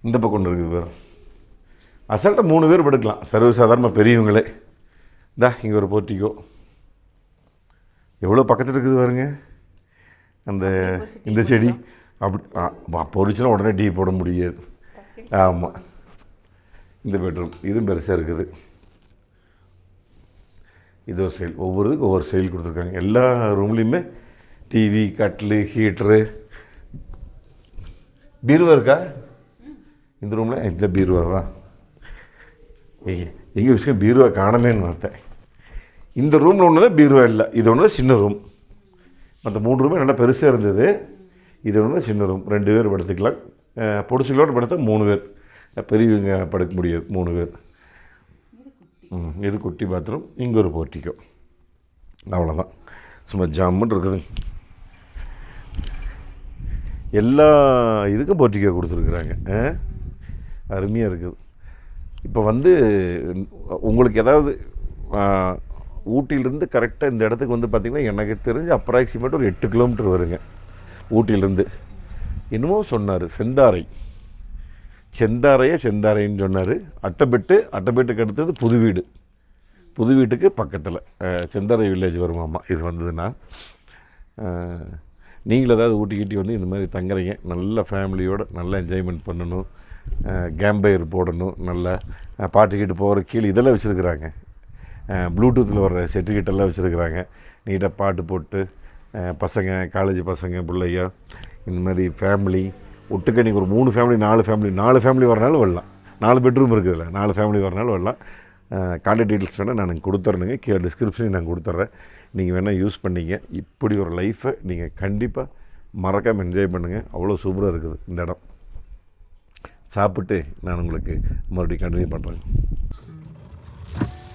இந்த பக்கம் ஒன்று இருக்குது. அசால்ட்டாக 3 பேர் படுக்கலாம், சர்வசாதாரணமாக பெரியவங்களே. இந்தா இங்கே ஒரு போர்ட்டிக்கோ எவ்வளோ பக்கத்தில் இருக்குது பாருங்க. அந்த இந்த செடி அப்படி பொறிச்சுனா உடனே டீ போட முடியாது. ஆமாம், இந்த பெட்ரூம் இதுவும் பெருசாக இருக்குது. இது ஒரு ஸ்டைல், ஒவ்வொருத்துக்கும் ஒவ்வொரு ஸ்டைல் கொடுத்துருக்காங்க. எல்லா ரூம்லேயுமே டிவி, கட்லு, ஹீட்ரு, பீருவா இருக்கா இந்த ரூமில்? இந்த பீருவாவா எங்கள் விஷயம் பீருவா காணமேன்னு பார்த்தேன். இந்த ரூமில் ஒன்று தான் பீருவா இல்லை, இது ஒன்று தான் சின்ன ரூம். மற்ற 3 ரூமே நல்லா பெருசாக இருந்தது, இது ஒன்று தான் சின்ன ரூம். 2 பேர் படுத்துக்கலாம். பொடிச்சுகளோடு படுத்தா 3 பேர், பெரியவங்க படுக்க முடியாது 3 பேர். இது குட்டி பாத்ரூம். இங்கே ஒரு போர்ட்டிக்கோ, அவ்வளோதான். சும்மா ஜம்முன்னு இருக்குது. எல்லா இதுக்கும் போர்ட்டிக்கோ கொடுத்துருக்குறாங்க, அருமையாக இருக்குது. இப்போ வந்து உங்களுக்கு ஏதாவது ஊட்டியிலேருந்து கரெக்டாக இந்த இடத்துக்கு வந்து பார்த்திங்கன்னா எனக்கு தெரிஞ்சு அப்ராக்சிமேட் ஒரு 8 கிலோமீட்டர் வருங்க ஊட்டியிலேருந்து. என்னமோ சொன்னார் செந்தாரைன்னு சொன்னார். அட்டைப்பேட்டுக்கு அடுத்தது புது வீட்டுக்கு பக்கத்தில் செந்தாரை வில்லேஜ் வருமாம்மா. இது வந்ததுன்னா நீங்கள் ஏதாவது ஊட்டி வந்து இந்த மாதிரி தங்குறீங்க, நல்ல ஃபேமிலியோடு நல்லா என்ஜாய்மெண்ட் பண்ணணும், கேம்பயர் போடணும், நல்லா பாட்டுக்கிட்டு போகிற கீழே இதெல்லாம் வச்சுருக்குறாங்க, ப்ளூடூத்தில் வர்ற செட்டுக்கிட்டெல்லாம் வச்சுருக்குறாங்க. நீட்டாக பாட்டு போட்டு பசங்க, காலேஜ் பசங்க, பிள்ளையா இந்த மாதிரி ஃபேமிலி ஒட்டுக்க நீங்கள் ஒரு 3 ஃபேமிலி 4 ஃபேமிலி வரனாலும் வரலாம். 4 பெட்ரூம் இருக்குதுல்ல, 4 ஃபேமிலி வரனாலும் வரலாம். கான்டாக்ட் டீட்டெயில்ஸ் வேணால் நான் கொடுத்துட்றேனுங்க, கீழே டிஸ்கிரிப்ஷனையும் நான் கொடுத்துட்றேன். நீங்கள் வேணால் யூஸ் பண்ணிங்க. இப்படி ஒரு லைஃப்பை நீங்கள் கண்டிப்பாக மறக்காமல் என்ஜாய் பண்ணுங்கள். அவ்வளோ சூப்பராக இருக்குது இந்த இடம். சாப்பிட்டு நான் உங்களுக்கு மறுபடியும் கண்டினியூ பண்ணுறேன்.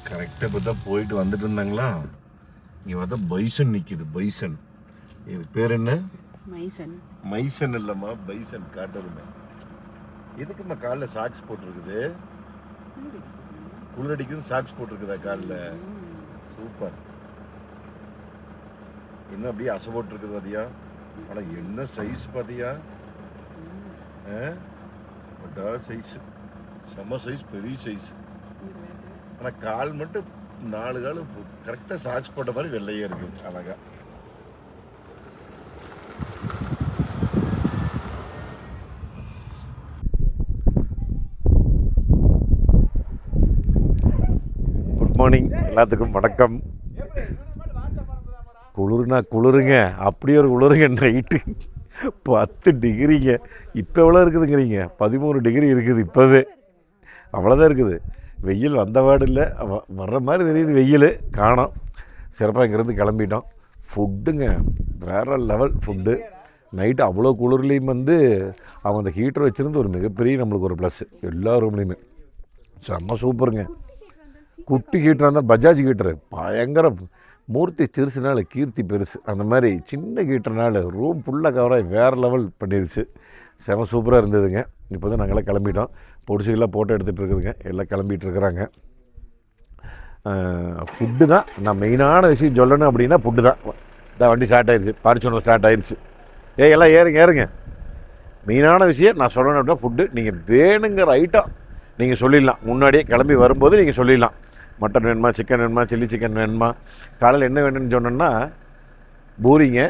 கரெக்டாக இப்போ தான் போயிட்டு வந்துட்டு இருந்தாங்களா, இங்கே பார்த்தா பைசன் நிற்கிது. பைசன், இது பேர் என்ன? மைசன் இல்லைம்மா, பைசன் காட்டுருமே. எதுக்கும்மா காலில் சாக்ஸ் போட்டிருக்குது? குளிரடிக்குது சாக்ஸ் போட்டிருக்குதா காலில்? சூப்பர். இன்னும் அப்படியே அசை போட்டிருக்குது பார்த்தியா? ஆனால் என்ன சைஸ் பார்த்தியா? சைஸ் செம்ம சைஸ், பெரிய சைஸ். ஆனால் கால் மட்டும் 4 கால் கரெக்டாக சாக்ஸ் போட்ட மாதிரி வெள்ளையே இருக்குது, அழகா. குட் மார்னிங் எல்லாத்துக்கும், வணக்கம். குளிருங்க, அப்படி ஒரு குளிருங்க. நைட்டு 10 டிகிரிங்க. இப்போ எவ்வளோ இருக்குதுங்கிறீங்க? 13 டிகிரி இருக்குது இப்போவே. அவ்வளோதான் இருக்குது. வெயில் வந்தபாடு இல்லை, வர்ற மாதிரி தெரியுது. வெயில் காணோம். சிறப்பாக இங்கேருந்து கிளம்பிட்டோம். ஃபுட்டுங்க வேறு லெவல் ஃபுட்டு. நைட்டு அவ்வளோ குளிர்லேயும் வந்து அவங்க அந்த ஹீட்டர் வச்சுருந்து ஒரு மிகப்பெரிய நம்மளுக்கு ஒரு ப்ளஸ்ஸு. எல்லா ரூம்லேயுமே செம்ம சூப்பருங்க. குட்டி ஹீட்டராக இருந்தால் பஜாஜ் ஹீட்டரு பயங்கர, மூர்த்தி சிறுசுனால கீர்த்தி பெருசு. அந்த மாதிரி சின்ன ஹீட்டர்னால ரூம் ஃபுல்லாக கவராக வேறு லெவல் பண்ணிடுச்சு. செம சூப்பராக இருந்ததுங்க. இப்போ தான் நாங்கள்லாம் கிளம்பிட்டோம். பொடிச்சுக்கெல்லாம் ஃபோட்டோ எடுத்துகிட்டு இருக்குதுங்க, எல்லாம் கிளம்பிகிட்டு இருக்கிறாங்க. ஃபுட்டு தான் நான் மெயினான விஷயம் சொல்லணும் அப்படின்னா, ஃபுட்டு தான். இந்த வண்டி ஸ்டார்ட் ஆயிடுச்சு, பாரிச்சோனம் ஸ்டார்ட் ஆயிடுச்சு. எல்லாம் ஏறுங்க. மெயினான விஷயம் நான் சொல்லணும் அப்படின்னா ஃபுட்டு. நீங்கள் வேணுங்கிற ஐட்டம் நீங்கள் சொல்லிடலாம். முன்னாடியே கிளம்பி வரும்போது நீங்கள் சொல்லிடலாம். மட்டன் வேணுமா, சிக்கன் வேணுமா, சில்லி சிக்கன் வேணுமா, காலையில் என்ன வேணும்னு சொன்னோன்னா பூரிங்க.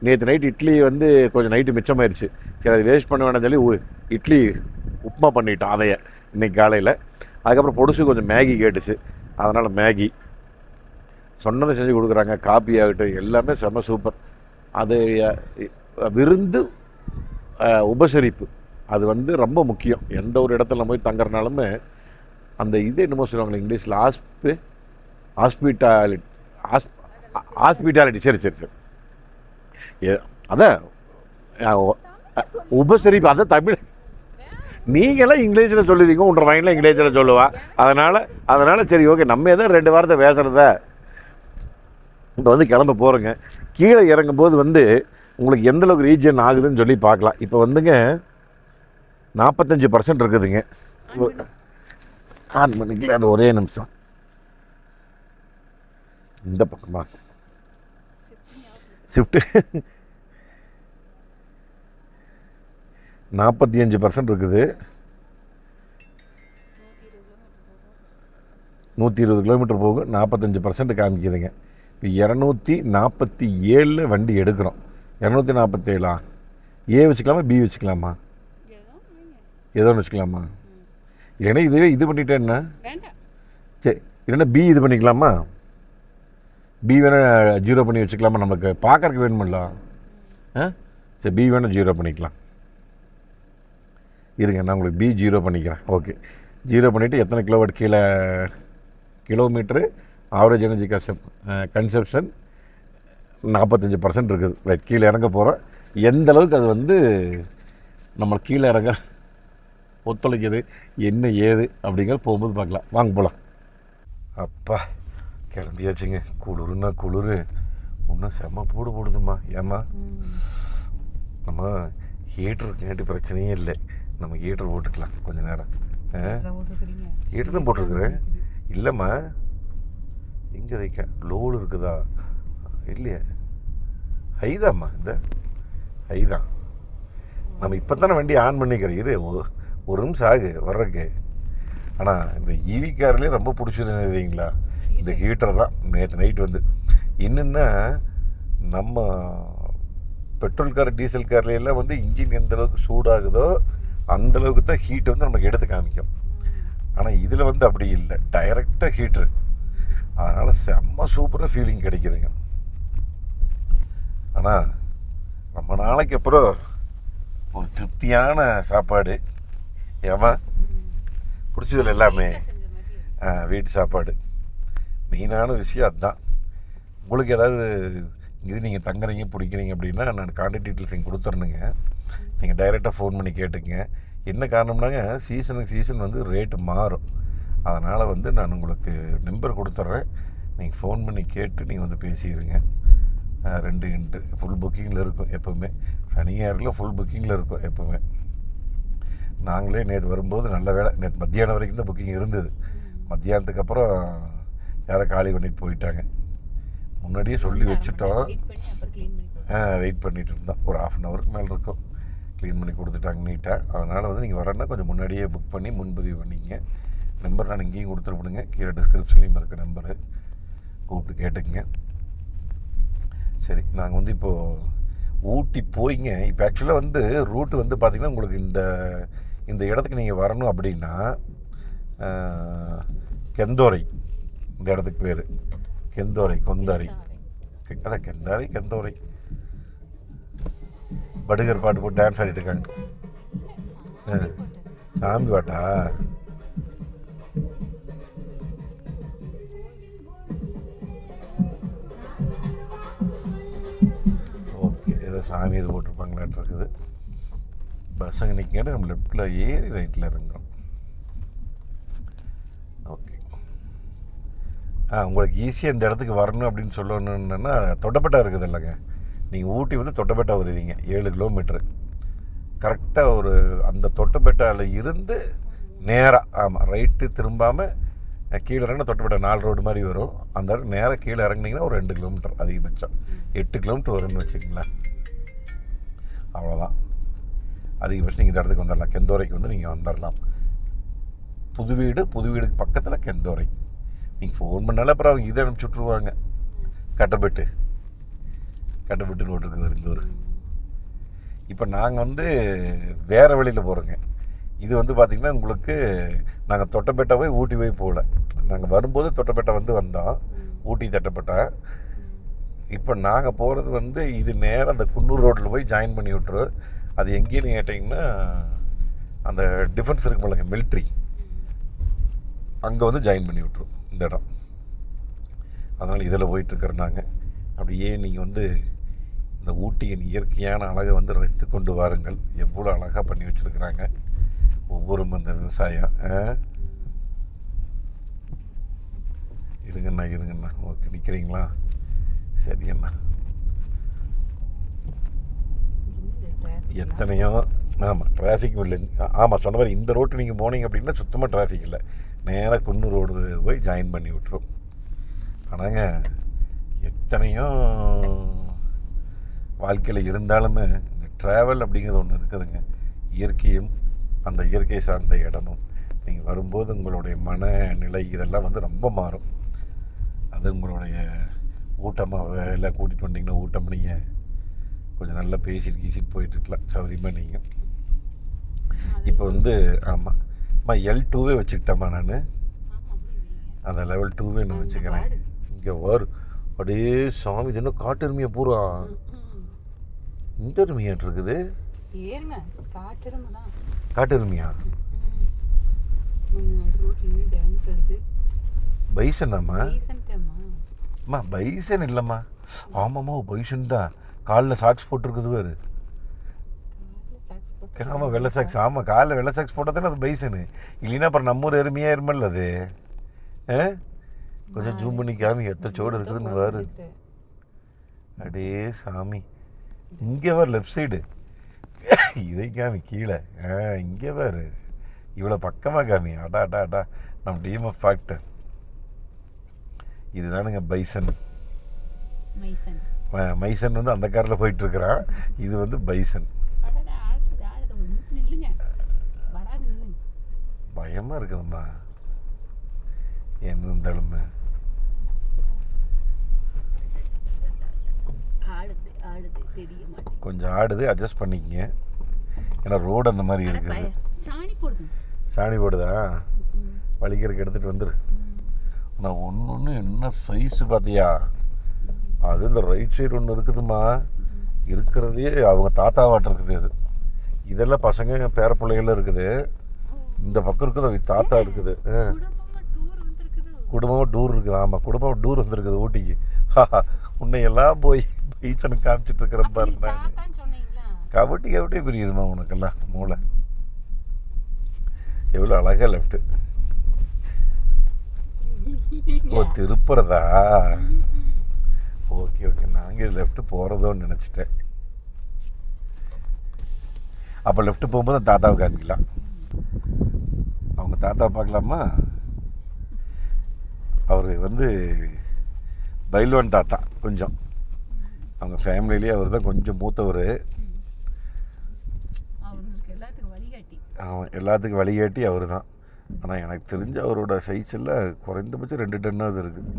நேற்று நைட்டு இட்லி வந்து கொஞ்சம் நைட்டு மிச்சமாயிருச்சு. சரி, அது வேஸ்ட் பண்ண வேணாம் சொல்லி இட்லி உப்புமா பண்ணிட்டோம் அதைய இன்றைக்கி காலையில். அதுக்கப்புறம் பொடிசு கொஞ்சம் மேகி கேட்டுச்சு, அதனால் மேகி சொன்னதை செஞ்சு கொடுக்குறாங்க. காப்பி ஆகட்டும், எல்லாமே செம்ம சூப்பர். அது விருந்து உபசரிப்பு அது வந்து ரொம்ப முக்கியம். எந்த ஒரு இடத்துல போய் தங்குறனாலுமே அந்த இது என்னமோ சொல்லுவாங்களே இங்கிலீஷில், ஹாஸ்பிட்டாலிட்டி. சரி அதான் உபசரிப்பு. அதான் தமிழ். நீங்களாம் இங்கிலீஷில் சொல்லுவீங்க, உன்ற மைண்டில் இங்கிலீஷில் சொல்லுவான். அதனால் சரி ஓகே, நம்ம எதாவது 2 வாரத்தை பேசுகிறத இப்போ வந்து கிளம்ப போகிறோங்க. கீழே இறங்கும்போது வந்து உங்களுக்கு எந்தளவுக்கு ரீஜன் ஆகுதுன்னு சொல்லி பார்க்கலாம். இப்போ வந்துங்க 45% இருக்குதுங்க. ஆன் பண்ணிக்கல, அது ஒரே நிமிஷம். இந்த பக்கமா ஷிஃப்ட்டு 45% இருக்குது. 120 கிலோமீட்டர் போகும், 45% காமிக்குதுங்க. இப்போ 247 வண்டி எடுக்கிறோம். 247 ஏ வச்சுக்கலாமா, பி வச்சுக்கலாமா? ஏதோ ஒன்று வச்சுக்கலாமா? இல்லைன்னா இதுவே இது பண்ணிட்டேன்னா சரி, இல்லைன்னா பி இது பண்ணிக்கலாமா? பி வேணால் 0 பண்ணி வச்சுக்கலாமா? நமக்கு பார்க்கறதுக்கு வேணுமில்ல. சரி, பி வேணால் 0 பண்ணிக்கலாம். இருங்க, நான் உங்களுக்கு பி 0 பண்ணிக்கிறேன். ஓகே, 0 பண்ணிவிட்டு எத்தனை கிலோவாட் கீழே கிலோமீட்ரு ஆவரேஜ் எனர்ஜி கன்சப்ஷன் 45% இருக்குது. ரைட், கீழே இறங்க போகிறோம். எந்த அளவுக்கு அது வந்து நம்ம கீழே இறங்க ஒத்துழைக்குது, என்ன ஏது அப்படிங்கிறது போகும்போது பார்க்கலாம். வாங்க போகலாம். அப்பா கிளம்பியாச்சுங்க. குளிர்னா குளிர் இன்னும் செம்ம போடுதுமா. ஏம்மா நம்ம ஹீட்டருக்கு பிரச்சனையே இல்லை. நம்ம ஹீட்டர் போட்டுக்கலாம் கொஞ்சம் நேரம். ஹீட்டர் தான் போட்டிருக்குறேன். இல்லைம்மா, எங்கே வைக்க லோடு இருக்குதா? இல்லையே, ஹைதாம்மா. இந்த ஹைதான். நம்ம இப்போ தானே வண்டி ஆன் பண்ணிக்கிறோம். இரு, ஒரு நிமிஷம் ஆகு வர்றதுக்கு. ஆனால் இந்த ஈவி கார்லேயே ரொம்ப பிடிச்சது இல்லைங்களா, இந்த ஹீட்டர் தான். நேற்று நைட் வந்து என்னென்னா, நம்ம பெட்ரோல் கார் டீசல் கார்லையெல்லாம் வந்து இன்ஜின் எந்த அளவுக்கு சூடாகுதோ அந்தளவுக்கு தான் ஹீட் வந்து நமக்கு எடுத்து காமிக்கும். ஆனால் இதில் வந்து அப்படி இல்லை, டைரெக்டாக ஹீட்ரு. அதனால் செம்ம சூப்பராக ஃபீலிங் கிடைக்குதுங்க. ஆனால் ரொம்ப நாளைக்கு அப்புறம் ஒரு திருப்தியான சாப்பாடு. ஏமா பிடிச்சதில்ல எல்லாமே வீட்டு சாப்பாடு. மெயினான விஷயம் அதுதான். உங்களுக்கு ஏதாவது இது நீங்கள் தங்குறீங்க பிடிக்கிறீங்க அப்படின்னா நான் கான்டாக்ட் டீட்டெயில்ஸ் இங்கே கொடுத்துறணுங்க. நீங்கள் டைரெக்டாக ஃபோன் பண்ணி கேட்டுங்க. என்ன காரணம்னாங்க, சீசனுக்கு சீசன் வந்து ரேட்டு மாறும். அதனால் வந்து நான் உங்களுக்கு நம்பர் கொடுத்துட்றேன். நீங்கள் ஃபோன் பண்ணி கேட்டு நீங்கள் வந்து பேசிடுங்க. 2 ஃபுல் புக்கிங்கில் இருக்கும் எப்போவுமே. சனி ஞாயிறில் ஃபுல் புக்கிங்கில் இருக்கும் எப்போவுமே. நாங்களே நேற்று வரும்போது நல்ல வேலை, நேற்று மத்தியானம் வரைக்கும் தான் புக்கிங் இருந்தது. மத்தியானத்துக்கு அப்புறம் யாரை காலி பண்ணிட்டு போயிட்டாங்க. முன்னாடியே சொல்லி வச்சுட்டோம். வெயிட் பண்ணிகிட்டு இருந்தோம். ஒரு 1/2 ஹவருக்கு மேலே இருக்கும். க்ளீன் பண்ணி கொடுத்துட்டாங்க நீட்டாக. அதனால் வந்து நீங்கள் வரேன்னா கொஞ்சம் முன்னாடியே புக் பண்ணி முன்பதிவு பண்ணிங்க. நம்பர் நான் இங்கேயும் கொடுத்துருப்படுங்க, கீழே டிஸ்கிரிப்ஷன்லேயும் இருக்க நம்பரு, கூப்பிட்டு கேட்டுக்குங்க. சரி, நாங்கள் வந்து இப்போது ஊட்டி போய்ங்க. இப்போ ஆக்சுவலாக வந்து ரூட்டு வந்து பார்த்திங்கன்னா உங்களுக்கு இந்த இடத்துக்கு நீங்கள் வரணும் அப்படின்னா கெந்தோரை, இந்த இடத்துக்கு பேர் கெந்தோரை, கொந்தாரி, அதான் கெந்தாரி கெந்தோரை. படுகர் பாட்டு போட்டு டான்ஸ் ஆடிட்டு இருக்காங்க. சாமி பாட்டா? ஓகே, ஏதோ சாமி இது போட்டிருப்பாங்களாட்டு இருக்குது. பஸ்ஸுங்க நிற்கிட்டு நம்ம லெஃப்டில் ஏறி ரைட்டில் இறங்குறோம். ஓகே, உங்களுக்கு ஈஸியாக இந்த இடத்துக்கு வரணும் அப்படின்னு சொல்லணுன்னா தொட்டப்பட்டா இருக்குது இல்லைங்க. நீங்கள் ஊட்டி வந்து தொட்டபெட்டா வருவீங்க, 7 கிலோமீட்ரு கரெக்டாக. ஒரு அந்த தொட்டபெட்டாவில் இருந்து நேராக, ஆமாம், ரைட்டு திரும்பாமல் கீழே இறங்கினா தொட்டபெட்டா 4 ரோடு மாதிரி வரும். அந்த நேராக கீழே இறங்கினீங்கன்னா ஒரு 2 கிலோமீட்டர், அதிகபட்சம் 8 கிலோமீட்டர் வரும்னு வச்சுக்கங்களேன். அவ்வளோதான், அதிகபட்சம் நீங்கள் இந்த இடத்துக்கு வந்துடலாம். கெந்தோரைக்கு வந்து நீங்கள் வந்துடலாம். புது வீடுக்கு பக்கத்தில் கெந்தோரை. நீங்கள் ஃபோன் பண்ணாலே அப்புறம் அவங்க இதை அனுப்பிச்சி விட்ருவாங்க. கட்டப்பெட்டு ரோட்டுக்கு வரும் இந்த ஊர். இப்போ நாங்கள் வந்து வேறு வழியில் போகிறோங்க. இது வந்து பார்த்திங்கன்னா உங்களுக்கு நாங்கள் தொட்டபெட்டா போய் ஊட்டி போய் போகல. நாங்கள் வரும்போது தொட்டபெட்டா வந்து வந்தோம், ஊட்டி தொட்டபெட்டா. இப்போ நாங்கள் போகிறது வந்து இது நேராக அந்த குன்னூர் ரோட்டில் போய் ஜாயின் பண்ணி விட்டுரும். அது எங்கேன்னு கேட்டிங்கன்னா அந்த டிஃபென்ஸ் இருக்குமில்லங்க, மிலிட்ரி, அங்கே வந்து ஜாயின் பண்ணி விட்டுரும் இந்த இடம். அதனால் இதில் போயிட்டுருக்குறோம் நாங்கள். அப்படியே நீங்கள் வந்து இந்த ஊட்டியின் இயற்கையான அழகை வந்து ரசித்து கொண்டு வாருங்கள். எவ்வளோ அழகாக பண்ணி வச்சுருக்குறாங்க ஒவ்வொரு அந்த விவசாயம். இருங்கண்ணா. ஓகே, நிற்கிறீங்களா? சரி அண்ணா. எத்தனையோ, ஆமாம், டிராஃபிக் இல்லை. ஆமாம், சொன்ன மாதிரி இந்த ரோட்டு நீங்கள் போனீங்க அப்படின்னா சுத்தமாக டிராஃபிக் இல்லை. நேராக குன்னூர் ரோடு போய் ஜாயின் பண்ணி விட்டுரும். ஆனாங்க எத்தனையோ வாழ்க்கையில் இருந்தாலுமே இந்த ட்ராவல் அப்படிங்கிறது ஒன்று இருக்குதுங்க. இயற்கையும் அந்த இயற்கை சார்ந்த இடமும் நீங்கள் வரும்போது உங்களுடைய மனநிலை இதெல்லாம் வந்து ரொம்ப மாறும். அது உங்களுடைய ஊட்டமாக எல்லாம் கூட்டிகிட்டு வந்தீங்கன்னா ஊட்டம் நீங்கள் கொஞ்சம் நல்லா பேசிட்டு போயிட்டுருக்கலாம் சௌரியமாக நீங்கள். இப்போ வந்து ஆமாம் L2வே வச்சுக்கிட்டேம்மா நான். அந்த லெவல் 2வே நான் வச்சுக்கிறேன். இங்கே வரும் அப்படியே சாமி இது என்ன காட்டெருமையை பூரா இந்த எருமையாட்டு இருக்குது. காட்டெருமையா? பைசன்னாம்மா? அம்மா பைசன் இல்லைம்மா. ஆமாம்மா பைசன் தான். காலில் சாக்ஸ் போட்டிருக்குது வேறு. ஆமாம் வெள்ளை சாக்ஸ். ஆமாம் காலில் வெள்ளை சாக்ஸ் போட்டால் தானே அது பைசனு. இல்லைன்னா அப்புறம் நம்ம ஊர் எருமையாக இருமல்ல அது. கொஞ்சம் ஜூம் பண்ணி காமி எத்தச்சோடு இருக்குதுன்னு வேறு. அடே சாமி இங்கே வேறு லெஃப்ட் சைடு இதை காமி கீழே. இங்கே வேறு இவ்வளோ பக்கமாக காமி. அடா அடா அடா நம்ம டிஎம்எஃப் ஃபேக்டர் இதுதானுங்க பைசன். மைசன் வந்து அந்த காரில் போயிட்டுருக்குறான். இது வந்து பைசன். பயமாக இருக்குதும்மா என்ன இருந்தாலும். கொஞ்சம் ஆடுது அட்ஜஸ்ட் பண்ணிக்கங்க. ஏன்னா ரோடு அந்த மாதிரி இருக்குது. சாணி போடுதா? வலிக்கிறதுக்கு எடுத்துகிட்டு வந்துரு. ஆனால் ஒன்று என்ன சைஸு பார்த்தியா? அது இந்த ரைட் சைடு ஒன்று இருக்குதுமா. இருக்கிறதே அவங்க தாத்தாவாட்ட இருக்குது. அது இதெல்லாம் பசங்க பேர பிள்ளைகளும் இருக்குது. இந்த பக்கம் இருக்குது அது தாத்தா இருக்குது. குடும்பமாக டூர் இருக்குது. ஆமாம் குடும்பமாக டூர் வந்துருக்குது ஊட்டிக்கு. உன்னையெல்லாம் போய் பீச்சனுக்கு காமிச்சிட்டு இருக்கிற பாரு. கபட்டி புரியுதுமா உனக்கெல்லாம் மூளை. எவ்வளோ அழகாக லெஃப்ட்டு. ஓ திருப்புறதா? ஓகே ஓகே நாங்கள் இது லெஃப்ட்டு போகிறதோன்னு நினச்சிட்டேன். அப்போ லெஃப்ட்டு போகும்போது தாத்தாவை காமிக்கலாம். அவங்க தாத்தாவை பார்க்கலாமா? அவர் வந்து பைல்வான் தாத்தா. கொஞ்சம் அவங்க ஃபேமிலியிலே அவர் தான் கொஞ்சம் மூத்தவர். அவன் எல்லாத்துக்கும் வழிகாட்டி அவர் தான். ஆனால் எனக்கு தெரிஞ்ச அவரோட சைஸ் எல்லாம் குறைந்தபட்சம் 2 டன்னாவது இருக்குது.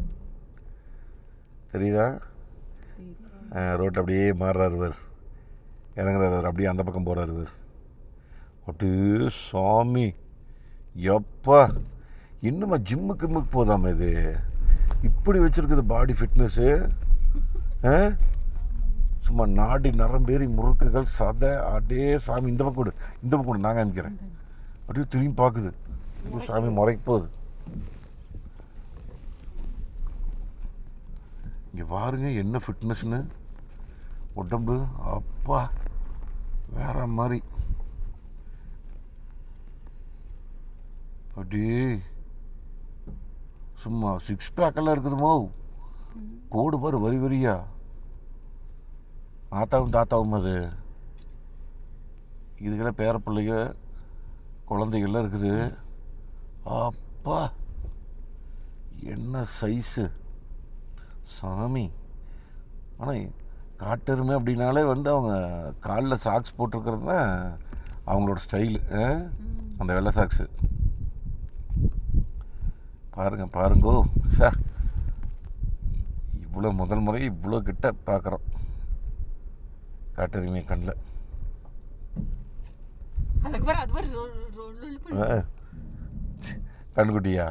தெரியுதா? ரோட்டை அப்படியே மாறுறாருவர், இறங்குறாரு, அப்படியே அந்த பக்கம் போகிறாருவர். அப்படியே சாமி எப்பா இன்னுமா ஜிம்முக்கு போதாம இது இப்படி வச்சுருக்குது பாடி ஃபிட்னஸ்ஸு. சும்மா நாடி நரம்பேறி முறுக்குகள் சதை. அடே சாமி இந்த பக்கம் கொடு நான் காமிக்கிறேன். அப்படியே திரும்பி பார்க்குது. சாமி முறைக்கு போகுது. இங்கே பாருங்க என்ன ஃபிட்னஸ்னு. உடம்பு அப்பா வேற மாதிரி. அப்படியே சும்மா 6 பேக்கெல்லாம் இருக்குதுமோ. கோடு பாரு வரி வரியா. தாத்தாவும் அது இதுக்கெல்லாம் பேர பிள்ளைங்க குழந்தைகள்லாம் இருக்குது. அப்பா என்ன சைஸு சாமி. ஆனால் காட்டெருமை அப்படின்னாலே வந்து அவங்க காலில் சாக்ஸ் போட்டிருக்கிறது தான் அவங்களோட ஸ்டைலு. அந்த வெள்ளை சாக்ஸு பாருங்கோ சார். இவ்வளோ முதல் முறை இவ்வளோ கிட்ட பார்க்குறோம் காட்டெருமை கண்ணில். கண்குட்டியா?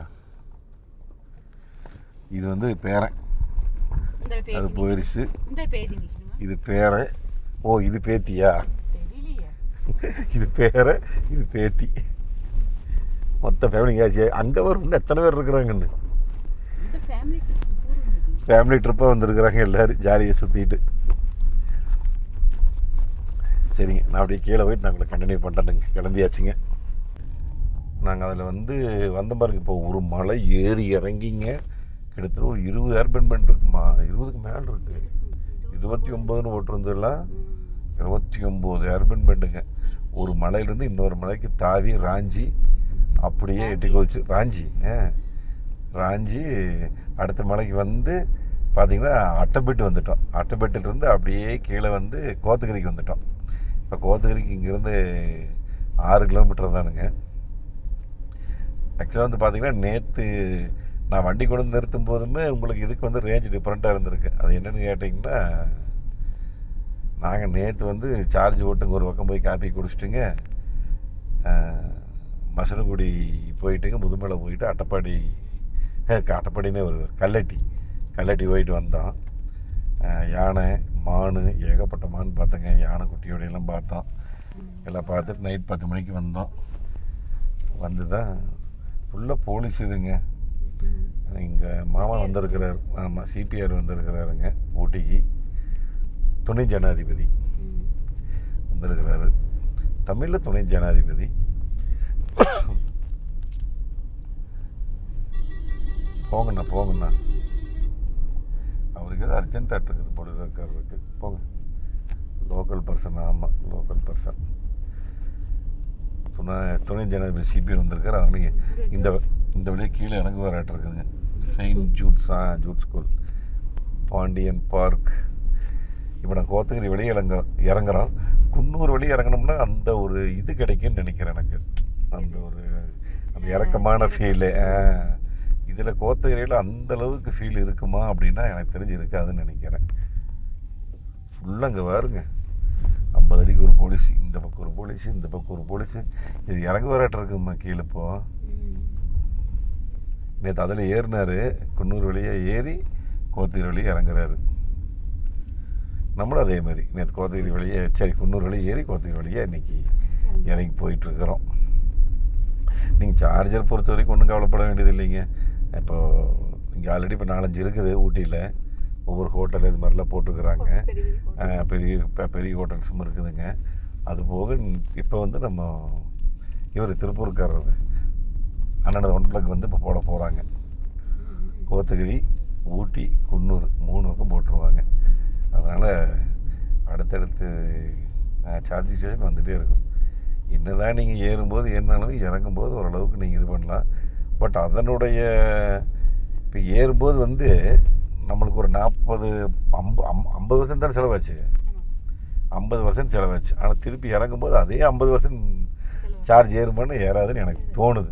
இது வந்து பேரன். அது போயிடுச்சு. இது பேரன். ஓ இது பேத்தியா? இது பேரன் இது பேத்தி. மொத்த ஃபேமிலிங்க ஆச்சு. அங்கே வரும் எத்தனை பேர் இருக்கிறாங்கன்னு. ஃபேமிலி ட்ரிப்பாக வந்துருக்குறாங்க எல்லோரும் ஜாலியாக சுற்றிட்டு. சரிங்க நான் அப்படியே கீழே போயிட்டு நான் உங்களை கண்டினியூ பண்ணுறேனுங்க. கிளம்பியாச்சுங்க. நாங்கள் அதில் வந்து வந்த பாருங்க. இப்போ ஒரு மலை ஏறி இறங்கிங்க. கிட்டத்தட்ட ஒரு 20 ஏர்பெண்ட் இருக்குமா. 20க்கு மேலே இருக்குது. 29ன்னு ஓட்டுருந்துலாம் 29 ஏர்பெண்ட்ங்க. ஒரு மலையிலேருந்து இன்னொரு மலைக்கு தாவி ராஞ்சி அப்படியே எட்டி கோச்சு ராஞ்சி அடுத்த மலைக்கு வந்து பார்த்திங்கன்னா அட்டைப்பேட்டு வந்துட்டோம். அட்டைப்பேட்டிலேருந்து அப்படியே கீழே வந்து கோத்தகிரிக்கு வந்துட்டோம். இப்போ கோத்தகிரிக்கு இங்கேருந்து 6 கிலோமீட்டர் தானுங்க. ஆக்சுவலாக வந்து பார்த்தீங்கன்னா நேற்று நான் வண்டி கொண்டு வந்து நிறுத்தும் போதுமே உங்களுக்கு இதுக்கு வந்து ரேஞ்ச் டிஃப்ரெண்ட்டாக இருந்திருக்கு. அது என்னென்னு கேட்டிங்கன்னா, நாங்கள் நேற்று வந்து சார்ஜ் ஓட்டுங்க ஒரு பக்கம் போய் காப்பி குடிச்சிட்டுங்க, மசனகுடி போயிட்டுங்க, முதுமலை போயிட்டு அட்டப்பாடினே வருது, கல்லட்டி போயிட்டு வந்தோம். யானை மான் ஏகப்பட்ட மான் பார்த்தோங்க. யானை குட்டியோடையெல்லாம் பார்த்தோம். எல்லாம் பார்த்துட்டு நைட் 10 மணிக்கு வந்தோம். வந்து தான் ஃபுல்லாக போலீஸ் இதுங்க. எங்கள் மாமா வந்திருக்கிறார். ஆமாம், சிபிஆர் வந்திருக்கிறாருங்க ஊட்டிக்கு. துணை ஜனாதிபதி வந்திருக்கிறாரு. தமிழில் துணை ஜனாதிபதி. போங்கண்ணா அவருக்கு எதாவது அர்ஜென்ட்டாக இருக்குது போலீஸ்காரருக்கு. போங்க. Local person. ஆமாம், லோக்கல் பர்சன். துணை ஜனாதிபதி சிபிஆர் வந்திருக்காரு. அதனால இந்த வழியாக கீழே இறங்குவாராட்டு இருக்குதுங்க. Saint Jude school, Pandian park. இப்போ நான் கோத்தகிரி வழியே இறங்குறோம். குன்னூர் வழி இறங்கணும்னா அந்த ஒரு இது கிடைக்கும்னு நினைக்கிறேன் எனக்கு. அந்த இறக்கமான ஃபீலு. இதில் கோத்தகிரியில் அந்தளவுக்கு ஃபீல் இருக்குமா அப்படின்னா எனக்கு தெரிஞ்சு இருக்காதுன்னு நினைக்கிறேன். ஃபுல்லாக அங்கே பாருங்க, 50 அடிக்கு ஒரு போலீஸ், இந்த பக்கம் ஒரு போலீஸு, இந்த பக்கம் ஒரு போலீஸு. இது இறங்குவாராட்டு இருக்குதும்மா கீழே. இப்போ நேற்று அதில் ஏறினார், குன்னூர் வழியாக ஏறி கோத்தகிரி வழியாக இறங்குறாரு. நம்மளும் அதே மாதிரி நேற்று கோத்தகிரி வழியாக குன்னூர் வழியாக ஏறி கோத்தகிரி வழியாக இன்றைக்கி இறங்கி போயிட்டுருக்குறோம். நீங்கள் சார்ஜர் பொறுத்த வரைக்கும் ஒன்றும் கவலைப்பட வேண்டியது இல்லைங்க. இப்போது இங்கே ஆல்ரெடி இப்போ 4-5 இருக்குது ஊட்டியில். ஒவ்வொரு ஹோட்டல் இது மாதிரிலாம் போட்டுருக்குறாங்க. பெரிய ஹோட்டல்ஸும் இருக்குதுங்க. அது போக இப்போ வந்து நம்ம இவர் திருப்பூர்காரர் அண்ணனது 1 பிளக் வந்து இப்போ போட போகிறாங்க. கோத்தகிரி, ஊட்டி, குன்னூர் 3 பக்கம் போட்டுருவாங்க. அதனால் அடுத்தடுத்து சார்ஜிங் ஸ்டேஷன் வந்துகிட்டே இருக்கும். என்ன தான் நீங்கள் ஏறும்போது ஏறினாலும் இறங்கும்போது ஓரளவுக்கு நீங்கள் இது பண்ணலாம். பட் அதனுடைய இப்போ ஏறும்போது வந்து நம்மளுக்கு ஒரு 50% தான் செலவாச்சு. 50% செலவாச்சு. ஆனால் திருப்பி இறங்கும்போது அதே 50% சார்ஜ் ஏறுமான்னு ஏறாதுன்னு எனக்கு தோணுது.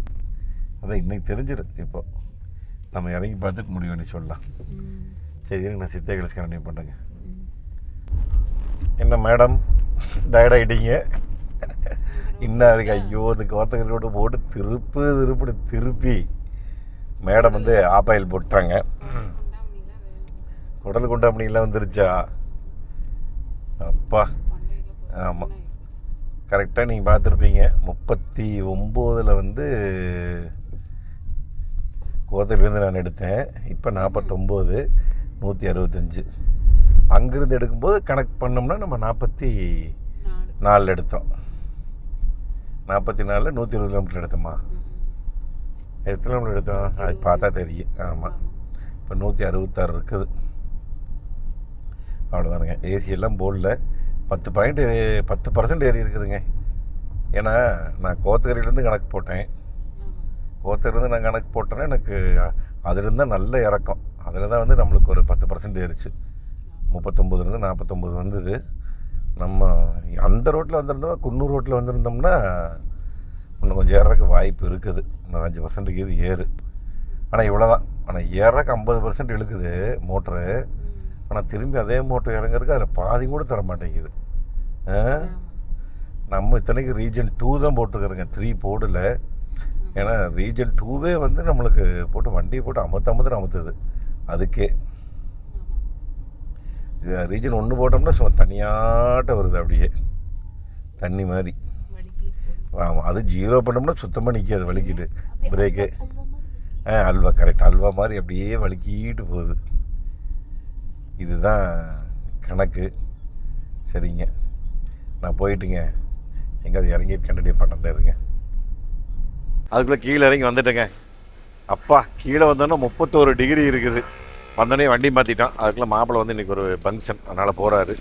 அதான் இன்றைக்கி தெரிஞ்சிடும். இப்போ நம்ம இறங்கி பார்த்துட்டு முடிவு பண்ணி சொல்லலாம். சரி, நான் சித்தா கிளஸ் கண்டினியூ பண்ணுறேங்க. என்ன மேடம் டயர்டாகிட்டீங்க? இன்னும் இருக்கு. ஐயோ, இந்த கோத்தகிரி ரோடு போட்டு திருப்பி மேடம் வந்து ஆப்பாயில் போட்டாங்க. குடல் குண்டாமணிலாம் வந்துருச்சா? அப்பா. ஆமாம், கரெக்டாக நீங்கள் பார்த்துருப்பீங்க. 39 வந்து கோத்தகிரிலேருந்து நான் எடுத்தேன். இப்போ 49, 165. அங்கேருந்து எடுக்கும்போது கணக்கு பண்ணோம்னா நம்ம 44 எடுத்தோம். 44 120 கிலோமீட்டர் எடுத்தோமா? எத்தனை கிலோமீட்டர் எடுத்தோம் அது பார்த்தா தெரியும். ஆமாம், இப்போ 166 இருக்குது. அவ்வளோதானுங்க. ஏசி எல்லாம் போடல. 10% ஏறி இருக்குதுங்க. ஏன்னா நான் கோத்தகிரிலேருந்து கணக்கு போட்டேன். கோத்தகிரிலேருந்து நான் கணக்கு போட்டேன்னா எனக்கு அதிலிருந்து தான் நல்ல இறக்கம். அதில் தான் வந்து நம்மளுக்கு ஒரு 10% ஏறிச்சு. 39 49 வந்தது. நம்ம அந்த ரோட்டில் வந்திருந்தோம், குன்னூர் ரோட்டில் வந்திருந்தோம்னா இன்னும் கொஞ்சம் ஏறக்கு வாய்ப்பு இருக்குது. இன்னும் 5% இது ஏறு. ஆனால் இவ்வளோ தான். ஆனால் ஏறக்கு 50% இழுக்குது மோட்ரு. ஆனால் திரும்பி அதே மோட்ரு இறங்குறதுக்கு அதில் பாதி கூட தர மாட்டேங்குது. நம்ம இத்தனைக்கு ரீஜன் 2 தான் போட்டுருக்குறோங்க, 3 போடல. ஏன்னா ரீஜன் 2வே வந்து நம்மளுக்கு போட்டு வண்டியை போட்டு அமுத்துது. அதுக்கே ரீஜன் 1 போட்டோம்னா சும்மா தனியாட்ட வருது, அப்படியே தண்ணி மாதிரி. ஆமாம், அது 0 பண்ணோம்னா சுத்தமாக நிற்காது, வலிக்கிட்டு பிரேக்கு. அல்வா, கரெக்ட், அல்வா மாதிரி அப்படியே வலிக்கிட்டு போகுது. இதுதான் கணக்கு. சரிங்க, நான் போயிட்டுங்க எங்கேயாவது இறங்கி கண்டினியூ பண்ணுறதே இருங்க. அதுக்குள்ளே கீழே இறங்கி வந்துட்டேங்க. அப்பா, கீழே வந்தோன்னா 31 டிகிரி இருக்குது. வந்தோடனே வண்டி மாற்றிட்டோம். அதுக்குள்ளே மாப்பிள்ளை வந்து இன்றைக்கி ஒரு ஃபங்க்ஷன், அதனால் போகிறாரு.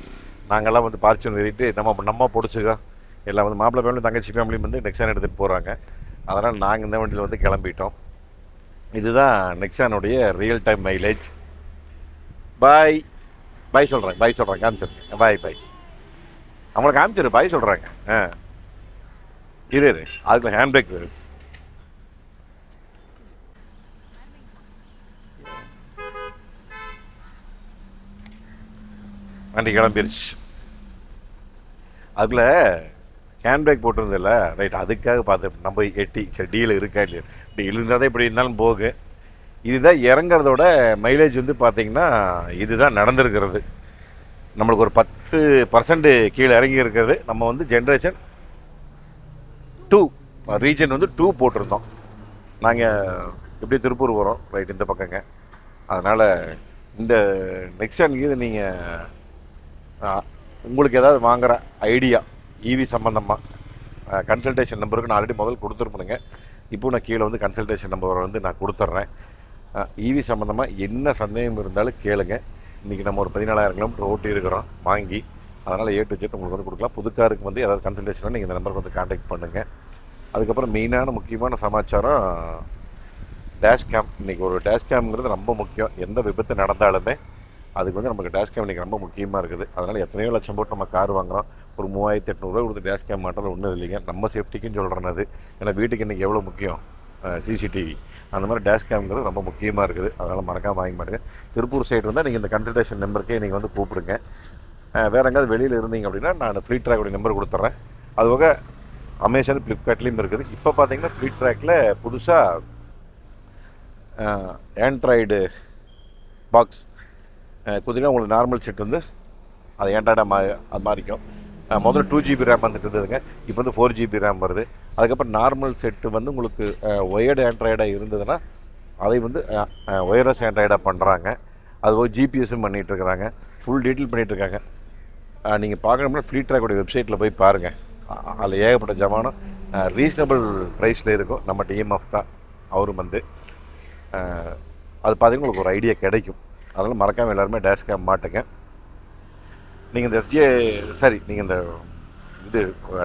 நாங்கள்லாம் வந்து பார்ச்சூன் ஏறிட்டு நம்ம பிடிச்சிக்கோ எல்லாம் வந்து மாப்பிள்ளை ஃபேமிலி தங்கச்சி ஃபேமிலியும் வந்து நெக்ஸான் எடுத்துகிட்டு போகிறாங்க. அதனால் நாங்கள் இந்த வண்டியில் வந்து கிளம்பிட்டோம். இதுதான் நெக்ஸானுடைய ரியல் டைம் மைலேஜ். பாய் சொல்கிறேன் காமிச்சிருக்கேன். பாய் அவங்கள காமிச்சிரு, பாய் சொல்கிறாங்க. இரு அதுக்குள்ள ஹேண்ட் பிரேக் வரும். வண்டி கிளம்பிருச்சு. அதுக்குள்ள ஹேண்ட் பிரேக் போட்டிருந்தில்ல, ரைட், அதுக்காக பார்த்து நம்ம எட்டி சரி டீல் இருக்கா இல்லையா, டீல் இருந்தால் தான் இப்படி இருந்தாலும் போகு. இதுதான் இறங்குறதோட மைலேஜ் வந்து பார்த்தீங்கன்னா இதுதான் நடந்திருக்கிறது. நம்மளுக்கு ஒரு 10% கீழே இறங்கி இருக்கிறது. நம்ம வந்து ஜென்ரேஷன் 2 ரீஜன் வந்து 2 போட்டிருந்தோம். நாங்கள் எப்படி திருப்பூர் வரோம், ரைட், இந்த பக்கங்க. அதனால் இந்த நெக்ஸான் இது நீங்கள் உங்களுக்கு ஏதாவது வாங்குகிற ஐடியா ஈவி சம்மந்தமாக கன்சல்டேஷன் நம்பருக்கு நான் ஆல்ரெடி முதல் கொடுத்துருப்பேனுங்க. இப்போ நான் கீழே வந்து கன்சல்டேஷன் நம்பர் வந்து நான் கொடுத்துட்றேன். ஈவி சம்மந்தமாக என்ன சந்தேகம் இருந்தாலும் கேளுங்க. இன்றைக்கி நம்ம ஒரு 14,000 கிலோமீட்டர் ஓட்டி இருக்கிறோம் வாங்கி. அதனால் A to Z உங்களுக்கு வந்து கொடுக்கலாம். புதுக்காருக்கு வந்து ஏதாவது கன்சல்டேஷன் நீங்கள் இந்த நம்பருக்கு வந்து கான்டாக்ட் பண்ணுங்கள். அதுக்கப்புறம் மெயினான முக்கியமான சமாச்சாரம் டேஷ் கேம். இன்றைக்கி ஒரு டேஷ் கேம்ங்கிறது ரொம்ப முக்கியம். எந்த விபத்து நடந்தாலுமே அதுக்கு வந்து நமக்கு டேஷ் கேம் இன்றைக்கி ரொம்ப முக்கியமாக இருக்குது. அதனால் எத்தனையோ லட்சம் போட்டு நம்ம கார் வாங்குகிறோம், ஒரு 3,800 கொடுத்து டேஷ் கேம் மாட்டாலும் ஒன்றும் இல்லைங்க. நம்ம சேஃப்டிக்குன்னு சொல்கிறேன் அது. ஏன்னா வீட்டுக்கு இன்றைக்கி எவ்வளோ முக்கியம் சிசிடிவி, அந்த மாதிரி டேஷ் கேம்ங்கிறது ரொம்ப முக்கியமாக இருக்குது. அதனால் மறக்காமல் வாங்கி மாட்டுங்க. திருப்பூர் சைடு இருந்தால் நீங்கள் இந்த கன்சல்டேஷன் நம்பருக்கே நீங்கள் வந்து கூப்பிடுங்க. வேறு எங்கேயாவது வெளியில் இருந்தீங்க அப்படின்னா நான் ஃப்ளீட் ட்ராக்குடைய நம்பர் கொடுத்துட்றேன். அதுபோக அமேசான், ஃப்ளிப்கார்ட்லேயும் இருக்குது. இப்போ பார்த்தீங்கன்னா ஃப்ளீட் ட்ராக்கில் புதுசாக ஆண்ட்ராய்டு பாக்ஸ் கொடுத்தீங்கன்னா உங்களுக்கு நார்மல் செட் வந்து அது ஆண்ட்ராய்டாக அது மாறிக்கும். முதல்ல 2GB ரேம் வந்துட்டு இருந்ததுங்க, இப்போ வந்து 4GB ரேம் வருது. அதுக்கப்புறம் நார்மல் செட்டு வந்து உங்களுக்கு ஒயர்டு ஆண்ட்ராய்டாக இருந்ததுன்னா அதை வந்து ஒயர்லெஸ் ஆண்ட்ராய்டாக பண்ணுறாங்க. அதுபோக ஜிபிஎஸும் பண்ணிகிட்ருக்குறாங்க. ஃபுல் டீட்டெயில் பண்ணிகிட்ருக்காங்க. நீங்கள் பார்க்கணும்னா ஃப்ளீட் ட்ராக்கோடைய வெப்சைட்டில் போய் பாருங்கள். அதில் ஏகப்பட்ட ஜமானம் ரீசனபிள் ப்ரைஸில் இருக்கும். நம்ம டிஎம்எஃப் தான் அவரும் வந்து அது பார்த்தீங்கன்னா உங்களுக்கு ஒரு ஐடியா கிடைக்கும். அதனால் மறக்காமல் எல்லாருமே டேஷ் கேம் மாட்டுங்க. நீங்கள் இந்த நீங்கள் இந்த இது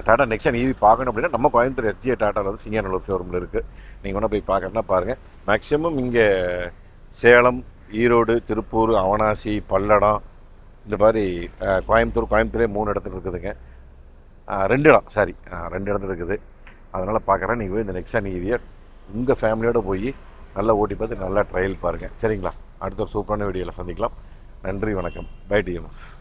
டாடா நெக்ஸான் ஈவி பார்க்கணும் அப்படின்னா நம்ம கோயம்புத்தூர் எஸ்ஜிஏ டாட்டாவில் வந்து சிங்காநல்லூர் ஷோரூமில் இருக்குது. நீங்கள் வேணால் போய் பார்க்கணுன்னா பாருங்கள். மேக்ஸிமம் இங்கே சேலம், ஈரோடு, திருப்பூர், அவனாசி, பல்லடம், இந்த மாதிரி கோயம்புத்தூரே 3 இடத்துல இருக்குதுங்க. 2 இடத்துல இருக்குது. அதனால் பார்க்குறேன். நீங்கள் போய் இந்த நெக்ஸான் ஈவியை உங்கள் ஃபேமிலியோடு போய் நல்லா ஓட்டி பார்த்து நல்லா ட்ரையல் பாருங்கள். சரிங்களா? அடுத்த ஒரு சூப்பரான வீடியோவில் சந்திக்கலாம். நன்றி, வணக்கம். Bye TMF.